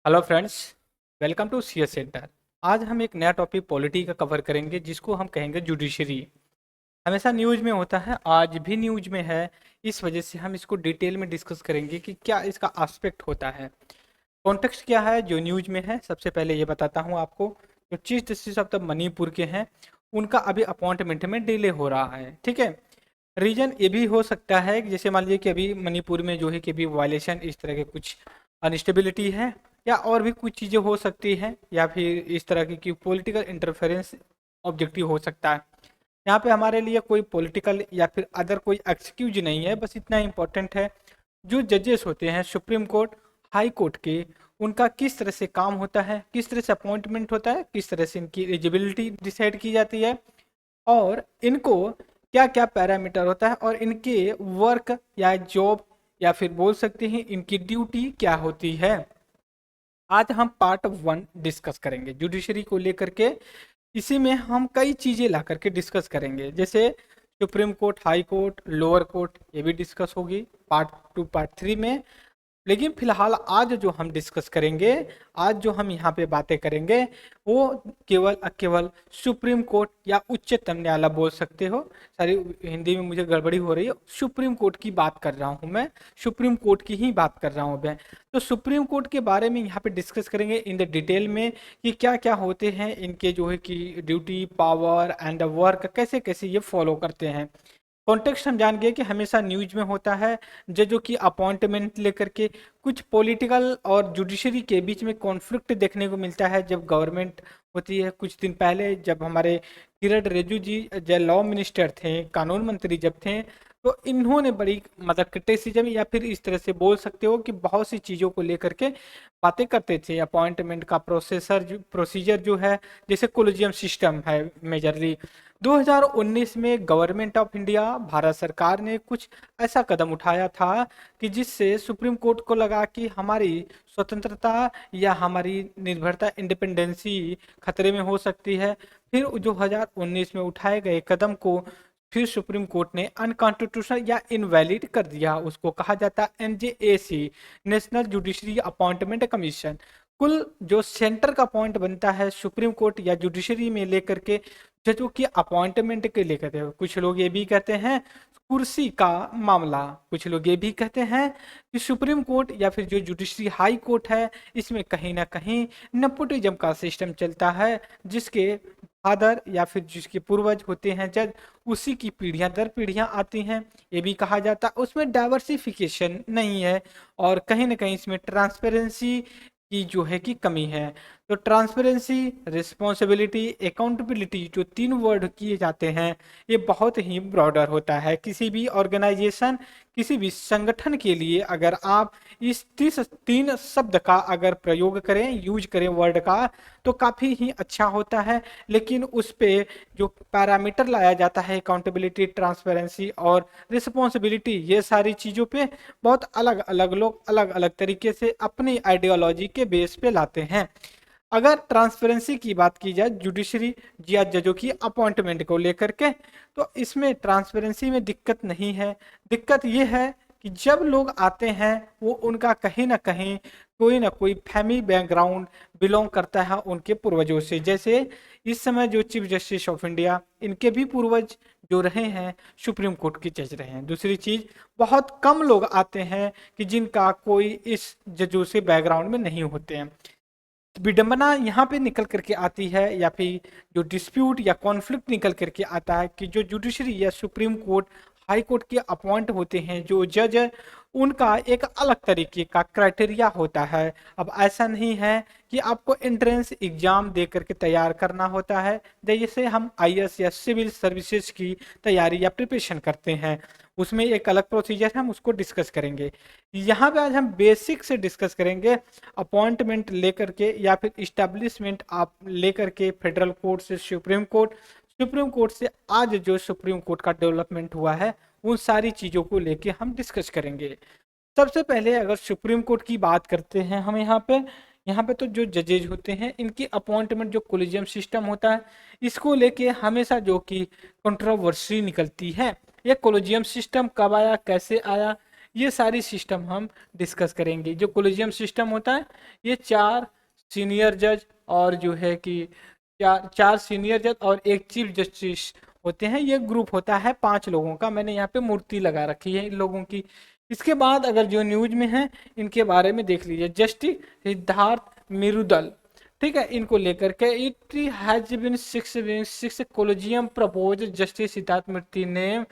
Hello friends, welcome to CS centre. आज हम एक नया टॉपिक पॉलिटी का कवर करेंगे जिसको हम कहेंगे जुडिशरी। हमेशा न्यूज़ में होता है, आज भी न्यूज़ में है। इस वजह से हम इसको डिटेल में डिस्कस करेंगे कि क्या इसका एस्पेक्ट होता है, कॉन्टेक्स्ट क्या है जो न्यूज़ में है। सबसे पहले ये बताता हूँ आपको, जो chief justice of the Manipur के हैं उनका अभी अपॉइंटमेंट में डिले हो रहा है। ठीक है, रीजन ये भी हो सकता है कि जैसे मान लीजिए कि अभी मणिपुर में जो है कि अभी वायलेशन इस तरह के कुछ अनस्टेबिलिटी है, या और भी कुछ चीज़ें हो सकती हैं, या फिर इस तरह की पॉलिटिकल इंटरफेरेंस ऑब्जेक्टिव हो सकता है। यहाँ पे हमारे लिए कोई पॉलिटिकल या फिर अदर कोई एक्सक्यूज नहीं है, बस इतना इम्पोर्टेंट है जो जजेस होते हैं सुप्रीम कोर्ट, हाई कोर्ट के, उनका किस तरह से काम होता है, किस तरह से अपॉइंटमेंट होता है, किस तरह से इनकी एलिजिबिलिटी डिसाइड की जाती है, और इनको क्या क्या पैरामीटर होता है, और इनके वर्क या जॉब या फिर बोल सकते हैं इनकी ड्यूटी क्या होती है। आज हम पार्ट 1 डिस्कस करेंगे जुडिशरी को लेकर के। इसी में हम कई चीज़ें ला करके डिस्कस करेंगे, जैसे supreme court, high court, lower court, ये भी डिस्कस होगी पार्ट 2 पार्ट 3 में। लेकिन फिलहाल आज जो हम डिस्कस करेंगे, आज जो हम यहाँ पे बातें करेंगे, वो केवल केवल सुप्रीम कोर्ट या उच्चतम न्यायालय बोल सकते हो। सारी हिंदी में मुझे गड़बड़ी हो रही है, सुप्रीम कोर्ट की बात कर रहा हूँ मैं, सुप्रीम कोर्ट की ही बात कर रहा हूँ मैं। तो सुप्रीम कोर्ट के बारे में यहाँ पे डिस्कस करेंगे इन द डिटेल में कि क्या क्या होते हैं इनके जो है कि ड्यूटी, पावर एंड वर्क कैसे कैसे ये फॉलो करते हैं। कॉन्टेक्स्ट हम जान गए कि हमेशा न्यूज में होता है जजों की अपॉइंटमेंट लेकर के कुछ पॉलिटिकल और जुडिशरी के बीच में कॉन्फ्लिक्ट देखने को मिलता है जब गवर्नमेंट होती है। कुछ दिन पहले जब हमारे किरण रिजिजू जी जो लॉ मिनिस्टर थे, कानून मंत्री जब थे, तो इन्होंने बड़ी मतलब क्रिटिसिज्म या फिर इस तरह से बोल सकते हो कि बहुत सी चीज़ों को लेकर के बातें करते थे। अपॉइंटमेंट का प्रोसीजर जो है, जैसे कोलिजियम सिस्टम है मेजरली। 2019 में गवर्नमेंट ऑफ इंडिया, भारत सरकार ने कुछ ऐसा कदम उठाया था कि जिससे सुप्रीम कोर्ट को लगा कि हमारी स्वतंत्रता या हमारी निर्भरता, इंडिपेंडेंसी खतरे में हो सकती है। फिर 2019 में उठाए गए कदम को फिर सुप्रीम कोर्ट ने अनकॉन्स्टिट्यूशनल या इनवैलिड कर दिया। उसको कहा जाता है NJAC, national judiciary appointment commission. कुल जो सेंटर का पॉइंट बनता है सुप्रीम कोर्ट या जुडिशरी में लेकर के जजों की अपॉइंटमेंट के लेकर के, कुछ लोग ये भी कहते हैं कुर्सी का मामला, कुछ लोग ये भी कहते हैं कि सुप्रीम कोर्ट या फिर जो जुडिशरी हाई कोर्ट है, इसमें कहीं ना कहीं नेपोटिज्म का सिस्टम चलता है, जिसके फादर या फिर जिसके पूर्वज होते हैं जज, उसी की पीढ़ियां दर पीढ़ियां आती हैं। ये भी कहा जाता है उसमें डाइवर्सिफिकेशन नहीं है, और कहीं ना कहीं इसमें ट्रांसपेरेंसी की जो है कि कमी है। तो ट्रांसपेरेंसी, रिस्पॉन्सिबिलिटी, अकाउंटेबिलिटी जो 3 वर्ड किए जाते हैं, ये बहुत ही ब्रॉडर होता है। किसी भी ऑर्गेनाइजेशन, किसी भी संगठन के लिए अगर आप इस 3 शब्द का अगर प्रयोग करें, यूज करें वर्ड का, तो काफ़ी ही अच्छा होता है। लेकिन उस पे जो पैरामीटर लाया जाता है, अकाउंटेबिलिटी, ट्रांसपेरेंसी और रिस्पॉन्सिबिलिटी, ये सारी चीज़ों पे बहुत अलग अलग लोग अलग अलग तरीके से अपनी आइडियोलॉजी के बेस पे लाते हैं। अगर ट्रांसपेरेंसी की बात की जाए जुडिशरी या जजों की अपॉइंटमेंट को लेकर के, तो इसमें ट्रांसपेरेंसी में दिक्कत नहीं है। दिक्कत ये है कि जब लोग आते हैं वो उनका कहीं ना कोई फैमिली बैकग्राउंड बिलोंग करता है उनके पूर्वजों से। जैसे इस समय जो चीफ जस्टिस ऑफ इंडिया, इनके भी पूर्वज जो रहे हैं सुप्रीम कोर्ट के जज रहे हैं। दूसरी चीज, बहुत कम लोग आते हैं कि जिनका कोई इस जजों से बैकग्राउंड में नहीं होते हैं। विडंबना यहाँ पे निकल करके आती है, या फिर जो डिस्प्यूट या कॉन्फ्लिक्ट निकल करके आता है कि जो जुडिशरी या सुप्रीम कोर्ट, हाई कोर्ट के अपॉइंट होते हैं जो जज है, उनका एक अलग तरीके का क्राइटेरिया होता है। अब ऐसा नहीं है कि आपको एंट्रेंस एग्जाम दे करके तैयार करना होता है, जैसे हम आईएएस या सिविल सर्विसेज की तैयारी या प्रिपरेशन करते हैं, उसमें एक अलग प्रोसीजर है, हम उसको डिस्कस करेंगे। यहाँ पे आज हम बेसिक से डिस्कस करेंगे, अपॉइंटमेंट लेकर के या फिर इस्टेब्लिशमेंट आप लेकर के फेडरल कोर्ट से सुप्रीम कोर्ट, सुप्रीम कोर्ट से आज जो सुप्रीम कोर्ट का डेवलपमेंट हुआ है, उन सारी चीज़ों को लेके हम डिस्कस करेंगे। सबसे पहले अगर सुप्रीम कोर्ट की बात करते हैं हम, यहाँ पे तो जो जजेज होते हैं इनकी अपॉइंटमेंट, जो कोलिजियम सिस्टम होता है, इसको लेके हमेशा जो कि कंट्रोवर्सी निकलती है। ये कोलिजियम सिस्टम कब आया, कैसे आया, ये सारी सिस्टम हम डिस्कस करेंगे। जो कोलिजियम सिस्टम होता है, ये 4 सीनियर जज और जो है कि चार सीनियर जज और एक चीफ जस्टिस होते हैं। ये ग्रुप होता है 5 लोगों का। मैंने यहाँ पे मूर्ति लगा रखी है इन लोगों की। इसके बाद अगर जो न्यूज में है इनके बारे में देख लीजिए। जस्टिस सिद्धार्थ मिरुदल, ठीक है, इनको लेकर के it has been six collegium propose justice Siddharth मिरुति ने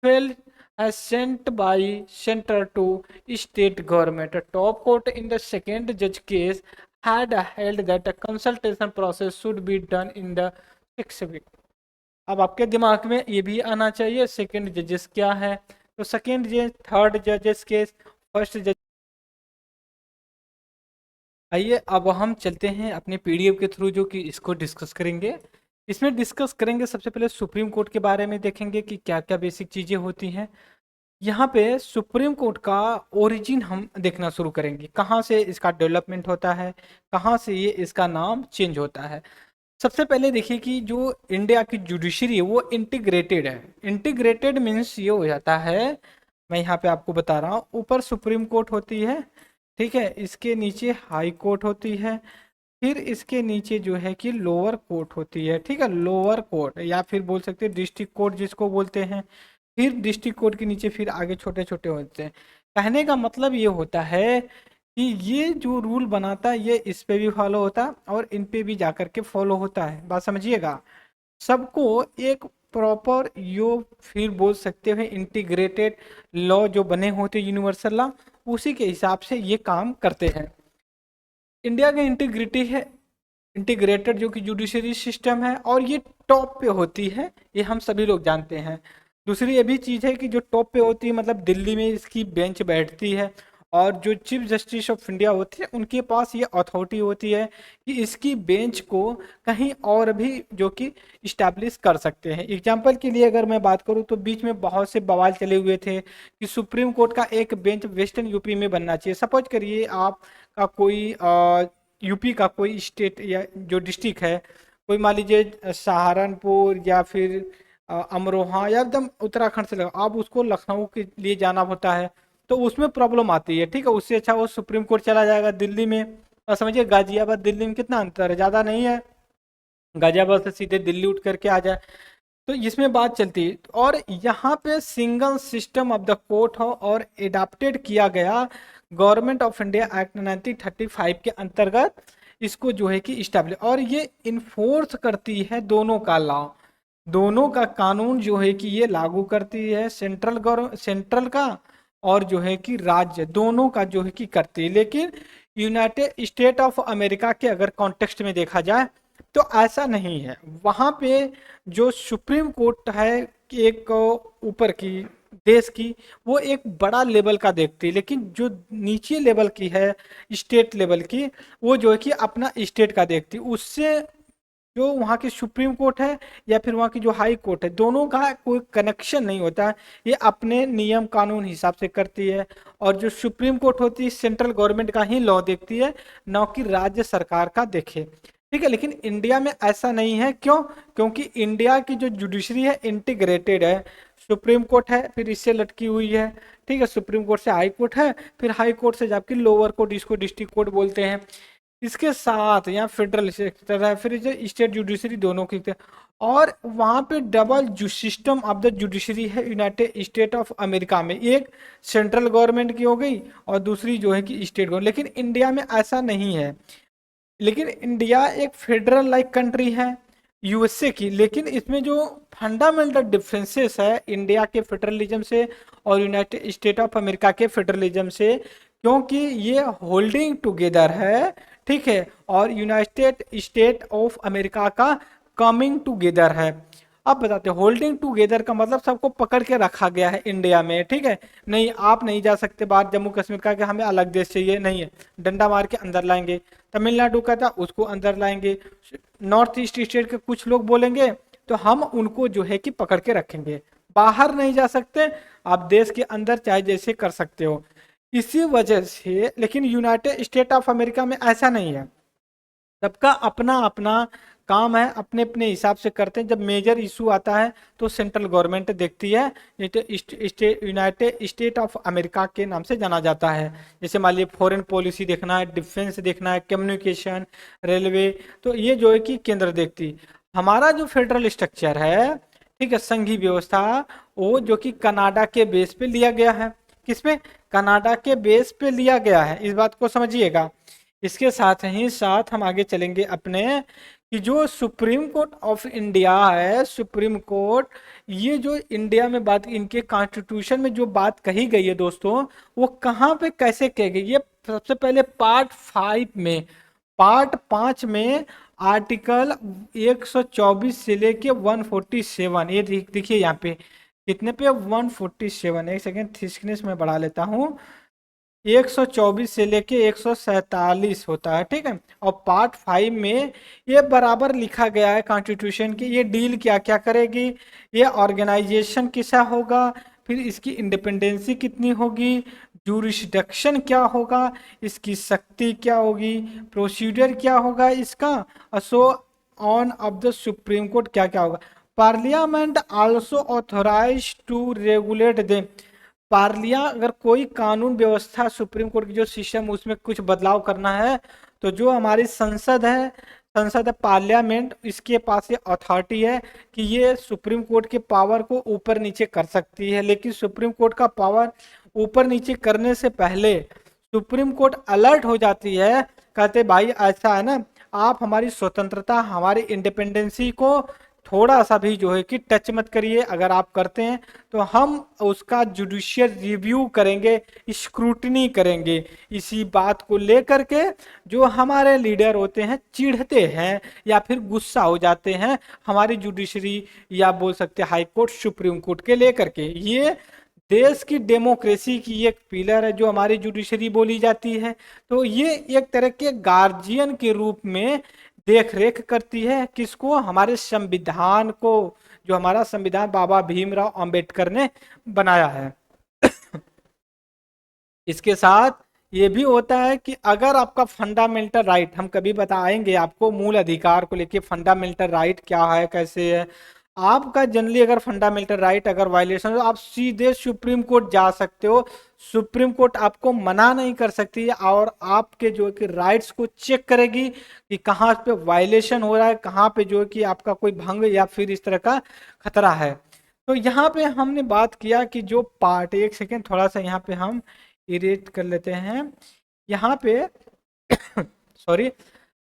fail has sent by center to state government. A top court in the second judge case had held that a consultation process should be done in the 6 week. अब आपके दिमाग में ये भी आना चाहिए सेकंड जजेस क्या है। तो सेकंड जज, थर्ड जजेस केस, फर्स्ट जज। आइए अब हम चलते हैं अपने पीडीएफ के थ्रू जो कि इसको डिस्कस करेंगे। इसमें डिस्कस करेंगे सबसे पहले सुप्रीम कोर्ट के बारे में, देखेंगे कि क्या क्या बेसिक चीज़ें होती हैं। यहाँ पे सुप्रीम कोर्ट का ओरिजिन हम देखना शुरू करेंगे, कहाँ से इसका डेवलपमेंट होता है, कहाँ से ये इसका नाम चेंज होता है। सबसे पहले देखिए कि जो इंडिया की जुडिशरी है वो इंटीग्रेटेड है। इंटीग्रेटेड मीन्स ये हो जाता है, मैं यहाँ पे आपको बता रहा हूँ, ऊपर सुप्रीम कोर्ट होती है, ठीक है, इसके नीचे हाई कोर्ट होती है, फिर इसके नीचे जो है कि लोअर कोर्ट होती है, ठीक है, लोअर कोर्ट या फिर बोल सकते हैं डिस्ट्रिक्ट कोर्ट जिसको बोलते हैं। फिर डिस्ट्रिक्ट कोर्ट के नीचे फिर आगे छोटे छोटे होते हैं। कहने का मतलब ये होता है कि ये जो रूल बनाता है ये इस पे भी फॉलो होता है और इन पे भी जाकर के फॉलो होता है। बात समझिएगा, सबको एक प्रॉपर यो फिर बोल सकते हैं इंटीग्रेटेड लॉ जो बने होते यूनिवर्सल लॉ, उसी के हिसाब से ये काम करते हैं। इंडिया का इंटीग्रिटी है, इंटीग्रेटेड जो कि जुडिशरी सिस्टम है, और ये टॉप पे होती है, ये हम सभी लोग जानते हैं। दूसरी ये भी चीज़ है कि जो टॉप पे होती है मतलब दिल्ली में इसकी बेंच बैठती है, और जो चीफ जस्टिस ऑफ इंडिया होते हैं उनके पास ये अथॉरिटी होती है कि इसकी बेंच को कहीं और भी जो कि इस्टेब्लिश कर सकते हैं। एग्जाम्पल के लिए अगर मैं बात करूं तो बीच में बहुत से बवाल चले हुए थे कि सुप्रीम कोर्ट का एक बेंच वेस्टर्न यूपी में बनना चाहिए। सपोज करिए आपका कोई यूपी का कोई स्टेट या जो डिस्ट्रिक्ट है, कोई मान लीजिए सहारनपुर या फिर अमरोहा या एकदम उत्तराखंड से लगा, आप उसको लखनऊ के लिए जाना होता है तो उसमें प्रॉब्लम आती है, ठीक है। उससे अच्छा वो सुप्रीम कोर्ट चला जाएगा दिल्ली में। और समझिए गाजियाबाद दिल्ली में कितना अंतर है, ज़्यादा नहीं है, गाजियाबाद से सीधे दिल्ली उठ करके आ जाए, तो इसमें बात चलती है। और यहाँ पे single system of the court हो और एडाप्टेड किया गया गवर्नमेंट ऑफ इंडिया एक्ट 1935 के अंतर्गत इसको जो है कि इस्टेब्लिश, और ये इन्फोर्स करती है दोनों का लॉ, दोनों का कानून जो है कि ये लागू करती है, सेंट्रल गवर्नमेंट सेंट्रल का और जो है कि राज्य दोनों का जो है कि करती है। लेकिन यूनाइटेड स्टेट ऑफ अमेरिका के अगर कॉन्टेक्स्ट में देखा जाए तो ऐसा नहीं है। वहाँ पे जो सुप्रीम कोर्ट है एक ऊपर की देश की, वो एक बड़ा लेवल का देखती है, लेकिन जो नीचे लेवल की है स्टेट लेवल की, वो जो है कि अपना स्टेट का देखती है। उससे जो वहाँ की सुप्रीम कोर्ट है या फिर वहाँ की जो हाई कोर्ट है, दोनों का कोई कनेक्शन नहीं होता है, ये अपने नियम कानून हिसाब से करती है। और जो सुप्रीम कोर्ट होती है सेंट्रल गवर्नमेंट का ही लॉ देखती है, ना कि राज्य सरकार का देखे, ठीक है। लेकिन इंडिया में ऐसा नहीं है, क्यों? क्योंकि इंडिया की जो जुडिशरी है इंटीग्रेटेड है। सुप्रीम कोर्ट है, फिर इससे लटकी हुई है, ठीक है, सुप्रीम कोर्ट से हाई कोर्ट है, फिर हाई कोर्ट से जबकि लोअर कोर्ट, इसको डिस्ट्रिक्ट कोर्ट बोलते हैं। इसके साथ यहाँ फेडरल सेक्टर है, फिर स्टेट जुडिशरी दोनों की, और वहाँ पे double system of the judiciary है यूनाइटेड स्टेट ऑफ अमेरिका में, एक सेंट्रल गवर्नमेंट की हो गई और दूसरी जो है कि स्टेट गवर्नमेंट। लेकिन इंडिया में ऐसा नहीं है। लेकिन इंडिया एक फेडरल लाइक कंट्री है यूएसए की, लेकिन इसमें जो फंडामेंटल डिफरेंसेस है इंडिया के फेडरलिज्म से और यूनाइटेड स्टेट ऑफ अमेरिका के फेडरलिज्म से, क्योंकि ये होल्डिंग टुगेदर है, ठीक है, और यूनाइटेड स्टेट ऑफ अमेरिका का कमिंग टुगेदर है। अब बताते हैं होल्डिंग टुगेदर का मतलब सबको पकड़ के रखा गया है इंडिया में, ठीक है। नहीं, आप नहीं जा सकते बाहर जम्मू कश्मीर का कि हमें अलग देश चाहिए, नहीं है, डंडा मार के अंदर लाएंगे। तमिलनाडु का था उसको अंदर लाएंगे, नॉर्थ ईस्ट स्टेट के कुछ लोग बोलेंगे तो हम उनको जो है कि पकड़ के रखेंगे, बाहर नहीं जा सकते, आप देश के अंदर चाहे जैसे कर सकते हो। इसी वजह से, लेकिन यूनाइटेड स्टेट ऑफ अमेरिका में ऐसा नहीं है, सबका अपना अपना काम है अपने अपने हिसाब से करते हैं। जब मेजर इशू आता है तो सेंट्रल गवर्नमेंट देखती है, यूनाइटेड स्टेट ऑफ अमेरिका के नाम से जाना जाता है। जैसे मान लीजिए फॉरेन पॉलिसी देखना है, डिफेंस देखना है, कम्युनिकेशन, रेलवे, तो ये जो है कि केंद्र देखती। हमारा जो फेडरल स्ट्रक्चर है, ठीक है, संघीय व्यवस्था, वो जो कि कनाडा के बेस पे लिया गया है। किस पे? कनाडा के बेस पे लिया गया है, इस बात को समझिएगा। इसके साथ ही साथ हम आगे चलेंगे अपने कि जो सुप्रीम कोर्ट ऑफ इंडिया है, सुप्रीम कोर्ट, ये जो इंडिया में बात, इनके कॉन्स्टिट्यूशन में जो बात कही गई है दोस्तों, वो कहाँ पे कैसे कही गई? ये सबसे पहले पार्ट 5 में, पार्ट 5 में आर्टिकल 124 से लेके 147, ये देखिए यहाँ पे कितने पे? 147। एक सेकेंड, थिकनेस में बढ़ा लेता हूँ। 124 से लेके 147 होता है, ठीक है। और पार्ट 5 में ये बराबर लिखा गया है कॉन्स्टिट्यूशन की, ये डील क्या क्या करेगी, ये ऑर्गेनाइजेशन कैसा होगा, फिर इसकी इंडिपेंडेंसी कितनी होगी, जूरिसडिक्शन क्या होगा, इसकी शक्ति क्या होगी, प्रोसीजर क्या होगा इसका, so on of the Supreme Court क्या क्या होगा। Parliament also authorise to regulate the, पार्लिया अगर कोई कानून व्यवस्था, सुप्रीम कोर्ट की जो सिस्टम, उसमें कुछ बदलाव करना है, तो जो हमारी संसद है, संसद पार्लियामेंट, इसके पास ये अथॉरिटी है कि ये सुप्रीम कोर्ट के पावर को ऊपर नीचे कर सकती है। लेकिन सुप्रीम कोर्ट का पावर ऊपर नीचे करने से पहले सुप्रीम कोर्ट अलर्ट हो जाती है, कहते भाई ऐसा है ना, आप हमारी स्वतंत्रता, हमारी इंडिपेंडेंसी को थोड़ा सा भी जो है कि टच मत करिए। अगर आप करते हैं तो हम उसका जुडिशियल रिव्यू करेंगे, स्क्रूटनी करेंगे। इसी बात को लेकर के जो हमारे लीडर होते हैं चिढ़ते हैं या फिर गुस्सा हो जाते हैं हमारी जुडिशरी, या बोल सकते हैं हाई कोर्ट, सुप्रीम कोर्ट के लेकर के। ये देश की डेमोक्रेसी की एक पिलर है जो हमारी जुडिशरी बोली जाती है। तो ये एक तरह के गार्जियन के रूप में देख रेख करती है किसको? हमारे संविधान को, जो हमारा संविधान बाबा भीमराव अंबेडकर ने बनाया है। इसके साथ ये भी होता है कि अगर आपका फंडामेंटल राइट, हम कभी बताएंगे आपको मूल अधिकार को लेके फंडामेंटल राइट क्या है, कैसे है। आपका जनरली अगर फंडामेंटल राइट अगर वायलेशन हो, आप सीधे सुप्रीम कोर्ट जा सकते हो। सुप्रीम कोर्ट आपको मना नहीं कर सकती है और आपके जो कि राइट्स को चेक करेगी कि कहाँ पे वायलेशन हो रहा है, कहाँ पे जो कि आपका कोई भंग या फिर इस तरह का खतरा है। तो यहाँ पे हमने बात किया कि जो पार्ट, एक सेकेंड थोड़ा सा यहाँ पे हम इरेट कर लेते हैं यहाँ पे सॉरी,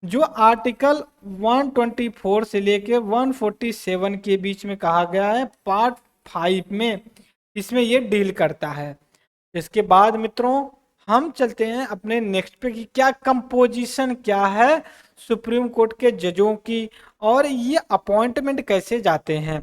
जो आर्टिकल 124 से लेके 147 के बीच में कहा गया है पार्ट 5 में, इसमें ये डील करता है। इसके बाद मित्रों हम चलते हैं अपने नेक्स्ट पे कि क्या कंपोजिशन क्या है सुप्रीम कोर्ट के जजों की और ये अपॉइंटमेंट कैसे जाते हैं।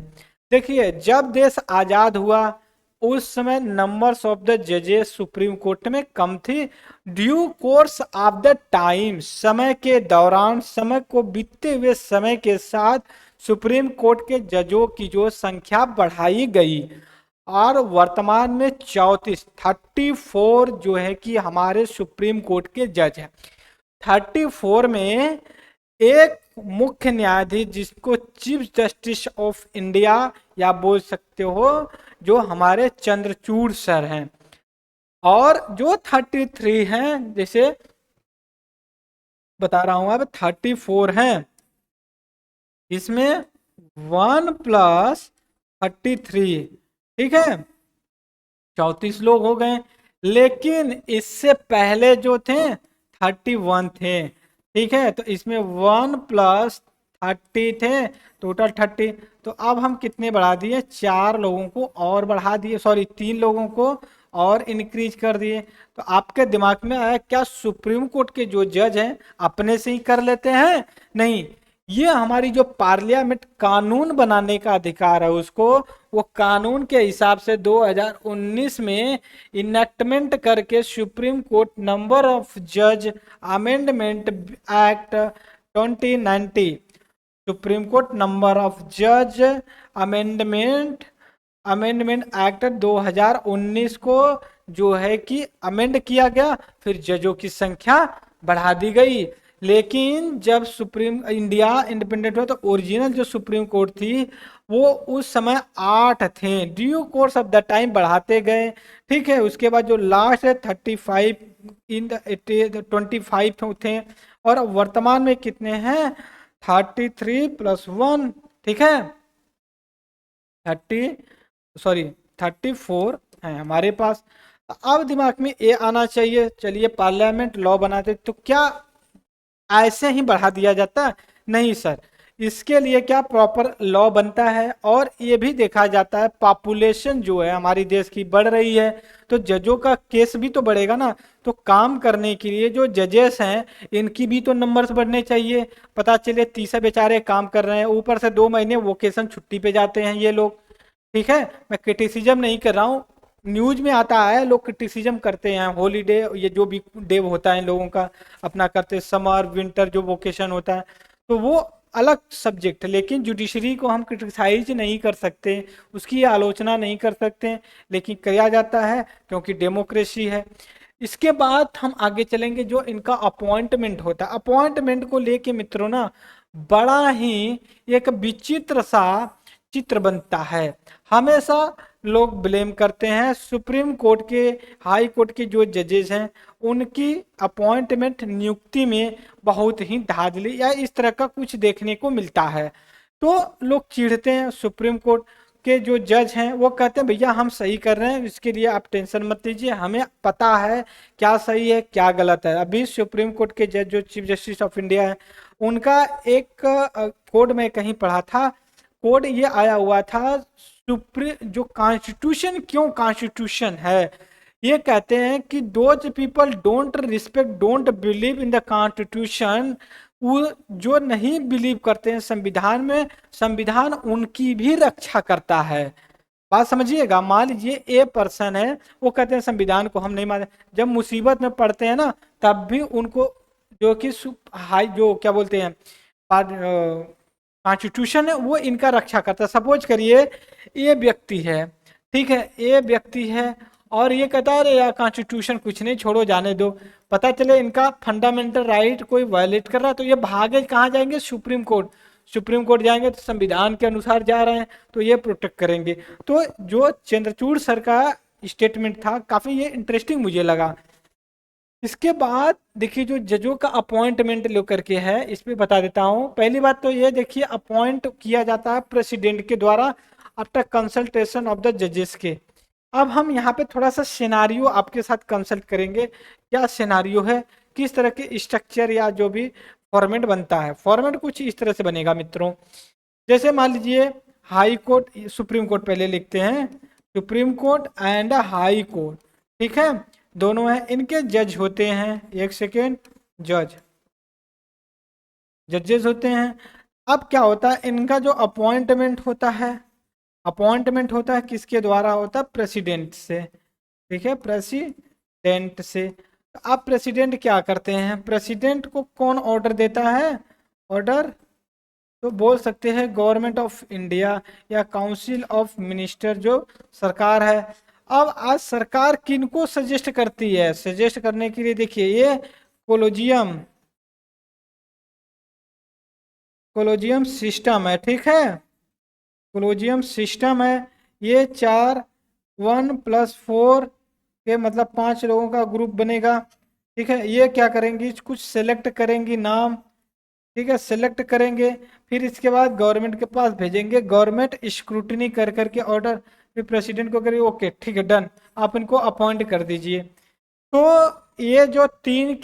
देखिए, जब देश आजाद हुआ उस समय नंबर्स ऑफ द जजेस सुप्रीम कोर्ट में कम थी। Due course of the time, समय के दौरान, समय को बीतते हुए समय के साथ सुप्रीम कोर्ट के जजों की जो संख्या बढ़ाई गई और वर्तमान में 34 जो है कि हमारे सुप्रीम कोर्ट के जज हैं। 34 में एक मुख्य न्यायाधीश जिसको चीफ जस्टिस ऑफ इंडिया या बोल सकते हो जो हमारे चंद्रचूड़ सर हैं, और जो 33 हैं, जैसे बता रहा हूं अब 34 हैं, इसमें 1+33, ठीक है, 34 लोग हो गए। लेकिन इससे पहले जो थे 31 थे, ठीक है, तो इसमें 1+30 थे, टोटल 30। तो अब हम कितने बढ़ा दिए? 4 लोगों को और बढ़ा दिए, सॉरी 3 लोगों को और इंक्रीज कर दिए। तो आपके दिमाग में आया क्या सुप्रीम कोर्ट के जो जज हैं अपने से ही कर लेते हैं? नहीं, ये हमारी जो पार्लियामेंट कानून बनाने का अधिकार है उसको, वो कानून के हिसाब से 2019 में इनेक्टमेंट करके सुप्रीम कोर्ट नंबर ऑफ जज amendment act 2090, supreme court number of जज अमेंडमेंट एक्ट 2019 को जो है कि अमेंड किया गया, फिर जजों की संख्या बढ़ा दी गई। लेकिन जब सुप्रीम इंडिया इंडिपेंडेंट हुआ तो ओरिजिनल जो सुप्रीम कोर्ट थी वो उस समय 8 थे। Due course of the time बढ़ाते गए। ठीक है, उसके बाद जो लास्ट है 35 इन द 25 थे, और वर्तमान में कितने हैं? 33+1। ठीक है, 30 सॉरी 34 है हमारे पास। अब दिमाग में ये आना चाहिए, चलिए पार्लियामेंट लॉ बनाते तो क्या ऐसे ही बढ़ा दिया जाता? नहीं सर, इसके लिए क्या प्रॉपर लॉ बनता है, और ये भी देखा जाता है पॉपुलेशन जो है हमारी देश की बढ़ रही है, तो जजों का केस भी तो बढ़ेगा ना। तो काम करने के लिए जो जजेस हैं इनकी भी तो नंबर्स बढ़ने चाहिए। पता चले 30 बेचारे काम कर रहे हैं, ऊपर से 2 महीने वोकेशन छुट्टी पे जाते हैं ये लोग। ठीक है, मैं क्रिटिसिज्म नहीं कर रहा हूँ, न्यूज में आता है, लोग क्रिटिसिज्म करते हैं। हॉलीडे ये जो भी डे होता है इन लोगों का अपना करते, समर विंटर जो वोकेशन होता है, तो वो अलग सब्जेक्ट है। लेकिन जुडिशरी को हम क्रिटिसाइज नहीं कर सकते, उसकी आलोचना नहीं कर सकते, लेकिन किया जाता है क्योंकि डेमोक्रेसी है। इसके बाद हम आगे चलेंगे, जो इनका अपॉइंटमेंट होता है। अपॉइंटमेंट को लेके मित्रों ना बड़ा ही एक विचित्र सा चित्र बनता है। हमेशा लोग ब्लेम करते हैं सुप्रीम कोर्ट के, हाई कोर्ट के जो जजेस हैं उनकी अपॉइंटमेंट नियुक्ति में बहुत ही धांधली या इस तरह का कुछ देखने को मिलता है। तो लोग चिढ़ते हैं। सुप्रीम कोर्ट के जो जज हैं वो कहते हैं भैया हम सही कर रहे हैं, इसके लिए आप टेंशन मत लीजिए, हमें पता है क्या सही है क्या गलत है। अभी सुप्रीम कोर्ट के जज जो चीफ जस्टिस ऑफ इंडिया है, उनका एक कोड में कहीं पढ़ा था, कोड ये आया हुआ था, सुप्रीम जो कॉन्स्टिट्यूशन क्यों कॉन्स्टिट्यूशन है, ये कहते हैं कि those people don't respect don't believe in the constitution, वो जो नहीं बिलीव करते हैं संविधान में, संविधान उनकी भी रक्षा करता है। बात समझिएगा, मान लीजिए ए पर्सन है, वो कहते हैं संविधान को हम नहीं मानते, जब मुसीबत में पड़ते हैं ना तब भी उनको जो कि हाई जो क्या बोलते हैं कॉन्स्टिट्यूशन है वो इनका रक्षा करता है। सपोज करिए ये व्यक्ति है, ठीक है, ये व्यक्ति है और ये कहता है अरे यार कॉन्स्टिट्यूशन कुछ नहीं, छोड़ो जाने दो। पता चले इनका फंडामेंटल राइट कोई वायलेट कर रहा है, तो ये भागे कहाँ जाएंगे? Supreme court. सुप्रीम कोर्ट जाएंगे तो संविधान के अनुसार जा रहे हैं तो ये प्रोटेक्ट करेंगे। तो जो चंद्रचूड़ सर का स्टेटमेंट था काफी ये इंटरेस्टिंग मुझे लगा। इसके बाद देखिए जो जजों का अपॉइंटमेंट लेकर के है, इस पे बता देता हूं। पहली बात तो ये देखिए, अपॉइंट किया जाता है प्रेसिडेंट के द्वारा आफ्टर कंसल्टेशन ऑफ द जजेस के। अब हम यहाँ पे थोड़ा सा सिनारियो आपके साथ कंसल्ट करेंगे, क्या सिनारियो है, किस तरह के स्ट्रक्चर या जो भी फॉर्मेट बनता है। फॉर्मेट कुछ इस तरह से बनेगा मित्रों, जैसे मान लीजिए हाई कोर्ट, सुप्रीम कोर्ट पहले लिखते हैं, supreme court and high court, ठीक है, दोनों हैं, इनके जज होते हैं, एक सेकेंड, जजेस होते हैं। अब क्या होता है, इनका जो अपॉइंटमेंट होता है, अपॉइंटमेंट होता है किसके द्वारा होता है? प्रेसिडेंट से, ठीक है, प्रेसिडेंट से। अब प्रेसिडेंट क्या करते हैं? प्रेसिडेंट को कौन ऑर्डर देता है? ऑर्डर तो बोल सकते हैं गवर्नमेंट ऑफ इंडिया या काउंसिल ऑफ मिनिस्टर जो सरकार है। अब आज सरकार किनको सजेस्ट करती है? सजेस्ट करने के लिए देखिए ये कोलोजियम, कोलोजियम सिस्टम है, ठीक है, कोलोजियम सिस्टम है। ये 4 1+4 के मतलब 5 लोगों का ग्रुप बनेगा, ठीक है। ये क्या करेंगी? कुछ सेलेक्ट करेंगी नाम, ठीक है, सेलेक्ट करेंगे, फिर इसके बाद गवर्नमेंट के पास भेजेंगे, गवर्नमेंट स्क्रूटनी कर करके ऑर्डर, फिर प्रेसिडेंट को करिए ओके ठीक है डन, आप इनको अपॉइंट कर दीजिए। तो ये जो 3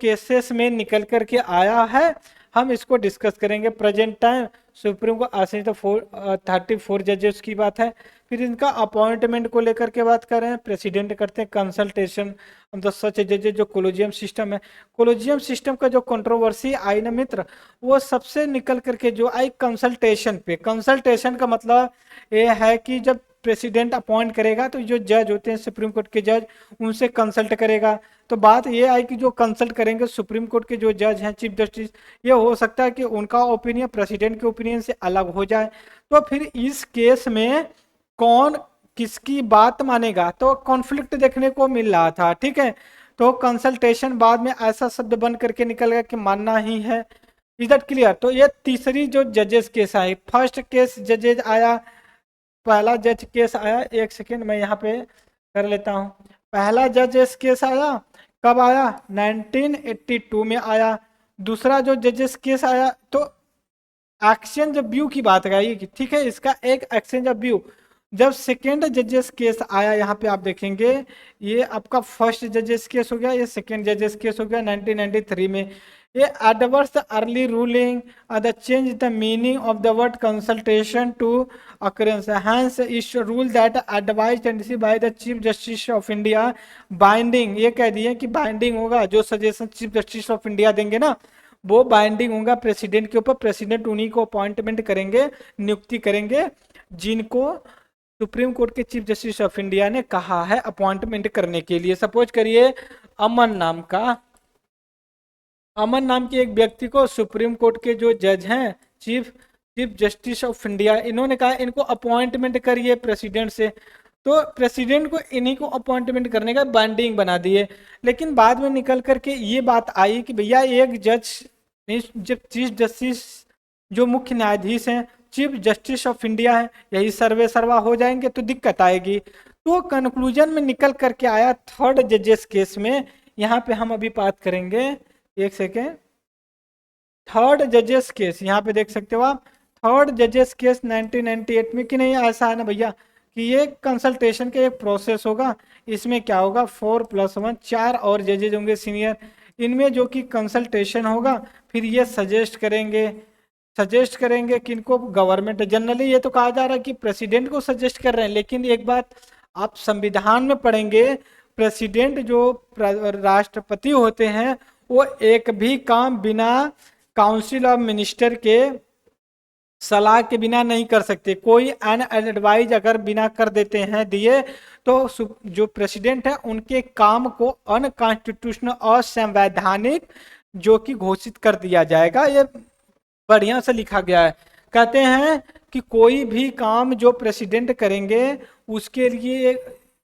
केसेस में निकल करके आया है, हम इसको डिस्कस करेंगे। प्रेजेंट टाइम सुप्रीम को आसन तो 34 जजेस की बात है। फिर इनका अपॉइंटमेंट को लेकर के बात कर रहे हैं, प्रेसिडेंट करते हैं कंसल्टेशन ऑफ द सच जजेस, जो कोलोजियम सिस्टम है। कोलोजियम सिस्टम का जो कंट्रोवर्सी आई ना मित्र, वो सबसे निकल करके जो आई कंसल्टेशन पे। कंसल्टेशन का मतलब ये है कि जब प्रेसिडेंट अपॉइंट करेगा तो जो जज होते हैं सुप्रीम कोर्ट के जज, उनसे कंसल्ट करेगा। तो बात ये आई कि जो कंसल्ट करेंगे सुप्रीम कोर्ट के जो जज हैं चीफ जस्टिस, ये हो सकता है कि उनका ओपिनियन प्रेसिडेंट के ओपिनियन से अलग हो जाए। तो फिर इस केस में कौन किसकी बात मानेगा? तो कॉन्फ्लिक्ट देखने को मिल रहा था, ठीक है। तो कंसल्टेशन बाद में ऐसा शब्द बन करके निकल गया कि मानना ही है। Is that clear? तो ये तीसरी जो जजेस केस आई, फर्स्ट केस जजेज आया, पहला जज केस आया, एक सेकेंड मैं यहाँ पे कर लेता हूँ। पहला जजेस केस आया कब आया? 1982 में आया। दूसरा जो जजेस केस आया तो एक्सचेंज ऑफ व्यू की बात आई, ठीक है, इसका एक एक्सचेंज ऑफ व्यू। जब सेकेंड जजेस केस आया, यहाँ पे आप देखेंगे ये आपका फर्स्ट जजेस केस हो गया, ये सेकेंड जजेस केस हो गया 1993 में। ये adverse early ruling the change the meaning of the word consultation to occurrence, hence is rule that advise and receive by the chief justice of India binding. ये कह दिए कि बाइंडिंग होगा, जो suggestion chief justice of India देंगे ना वो binding होगा प्रेसिडेंट के ऊपर। प्रेसिडेंट उन्हीं को अपॉइंटमेंट करेंगे, नियुक्ति करेंगे जिनको सुप्रीम कोर्ट के चीफ जस्टिस ऑफ इंडिया ने कहा है अपॉइंटमेंट करने के लिए। सपोज करिए अमन नाम के एक व्यक्ति को सुप्रीम कोर्ट के जो जज हैं, चीफ जस्टिस ऑफ इंडिया, इन्होंने कहा इनको अपॉइंटमेंट करिए प्रेसिडेंट से, तो प्रेसिडेंट को इन्हीं को अपॉइंटमेंट करने का बाइंडिंग बना दिए। लेकिन बाद में निकल करके ये बात आई कि भैया एक जज, जब चीफ जस्टिस जो मुख्य न्यायाधीश हैं, चीफ जस्टिस ऑफ इंडिया है, यही सर्वे सर्वा हो जाएंगे तो दिक्कत आएगी। तो कंक्लूजन में निकल करके आया थर्ड जजेस केस में, यहाँ पे हम अभी बात करेंगे, एक सेकेंड, थर्ड जजेस केस यहाँ पे देख सकते हो आप, थर्ड जजेस केस 1998 में। कि नहीं ऐसा है ना भैया कि ये कंसल्टेशन का एक प्रोसेस होगा, इसमें क्या होगा 4+1 4 और जजेज होंगे सीनियर, इनमें जो कि कंसल्टेशन होगा, फिर ये सजेस्ट करेंगे किनको? गवर्नमेंट। जनरली ये तो कहा जा रहा है कि प्रेसिडेंट को सजेस्ट कर रहे हैं, लेकिन एक बात आप संविधान में पढ़ेंगे, प्रेसिडेंट जो राष्ट्रपति होते हैं वो एक भी काम बिना काउंसिल ऑफ मिनिस्टर के सलाह के बिना नहीं कर सकते। कोई अनएडवाइज अगर बिना कर देते हैं दिए तो जो प्रेसिडेंट है उनके काम को अनकॉन्स्टिट्यूशनल और संवैधानिक जो कि घोषित कर दिया जाएगा। ये बढ़िया से लिखा गया है। कहते हैं कि कोई भी काम जो प्रेसिडेंट करेंगे उसके लिए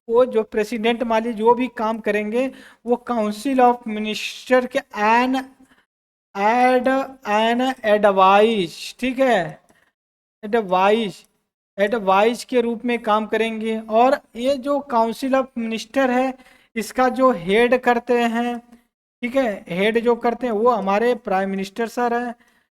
वो जो प्रेसिडेंट माली जो भी काम करेंगे वो काउंसिल ऑफ मिनिस्टर के एडवाइज, ठीक है, एडवाइज के रूप में काम करेंगे। और ये जो काउंसिल ऑफ मिनिस्टर है इसका जो हेड करते हैं, ठीक है, हेड जो करते हैं वो हमारे प्राइम मिनिस्टर सर है,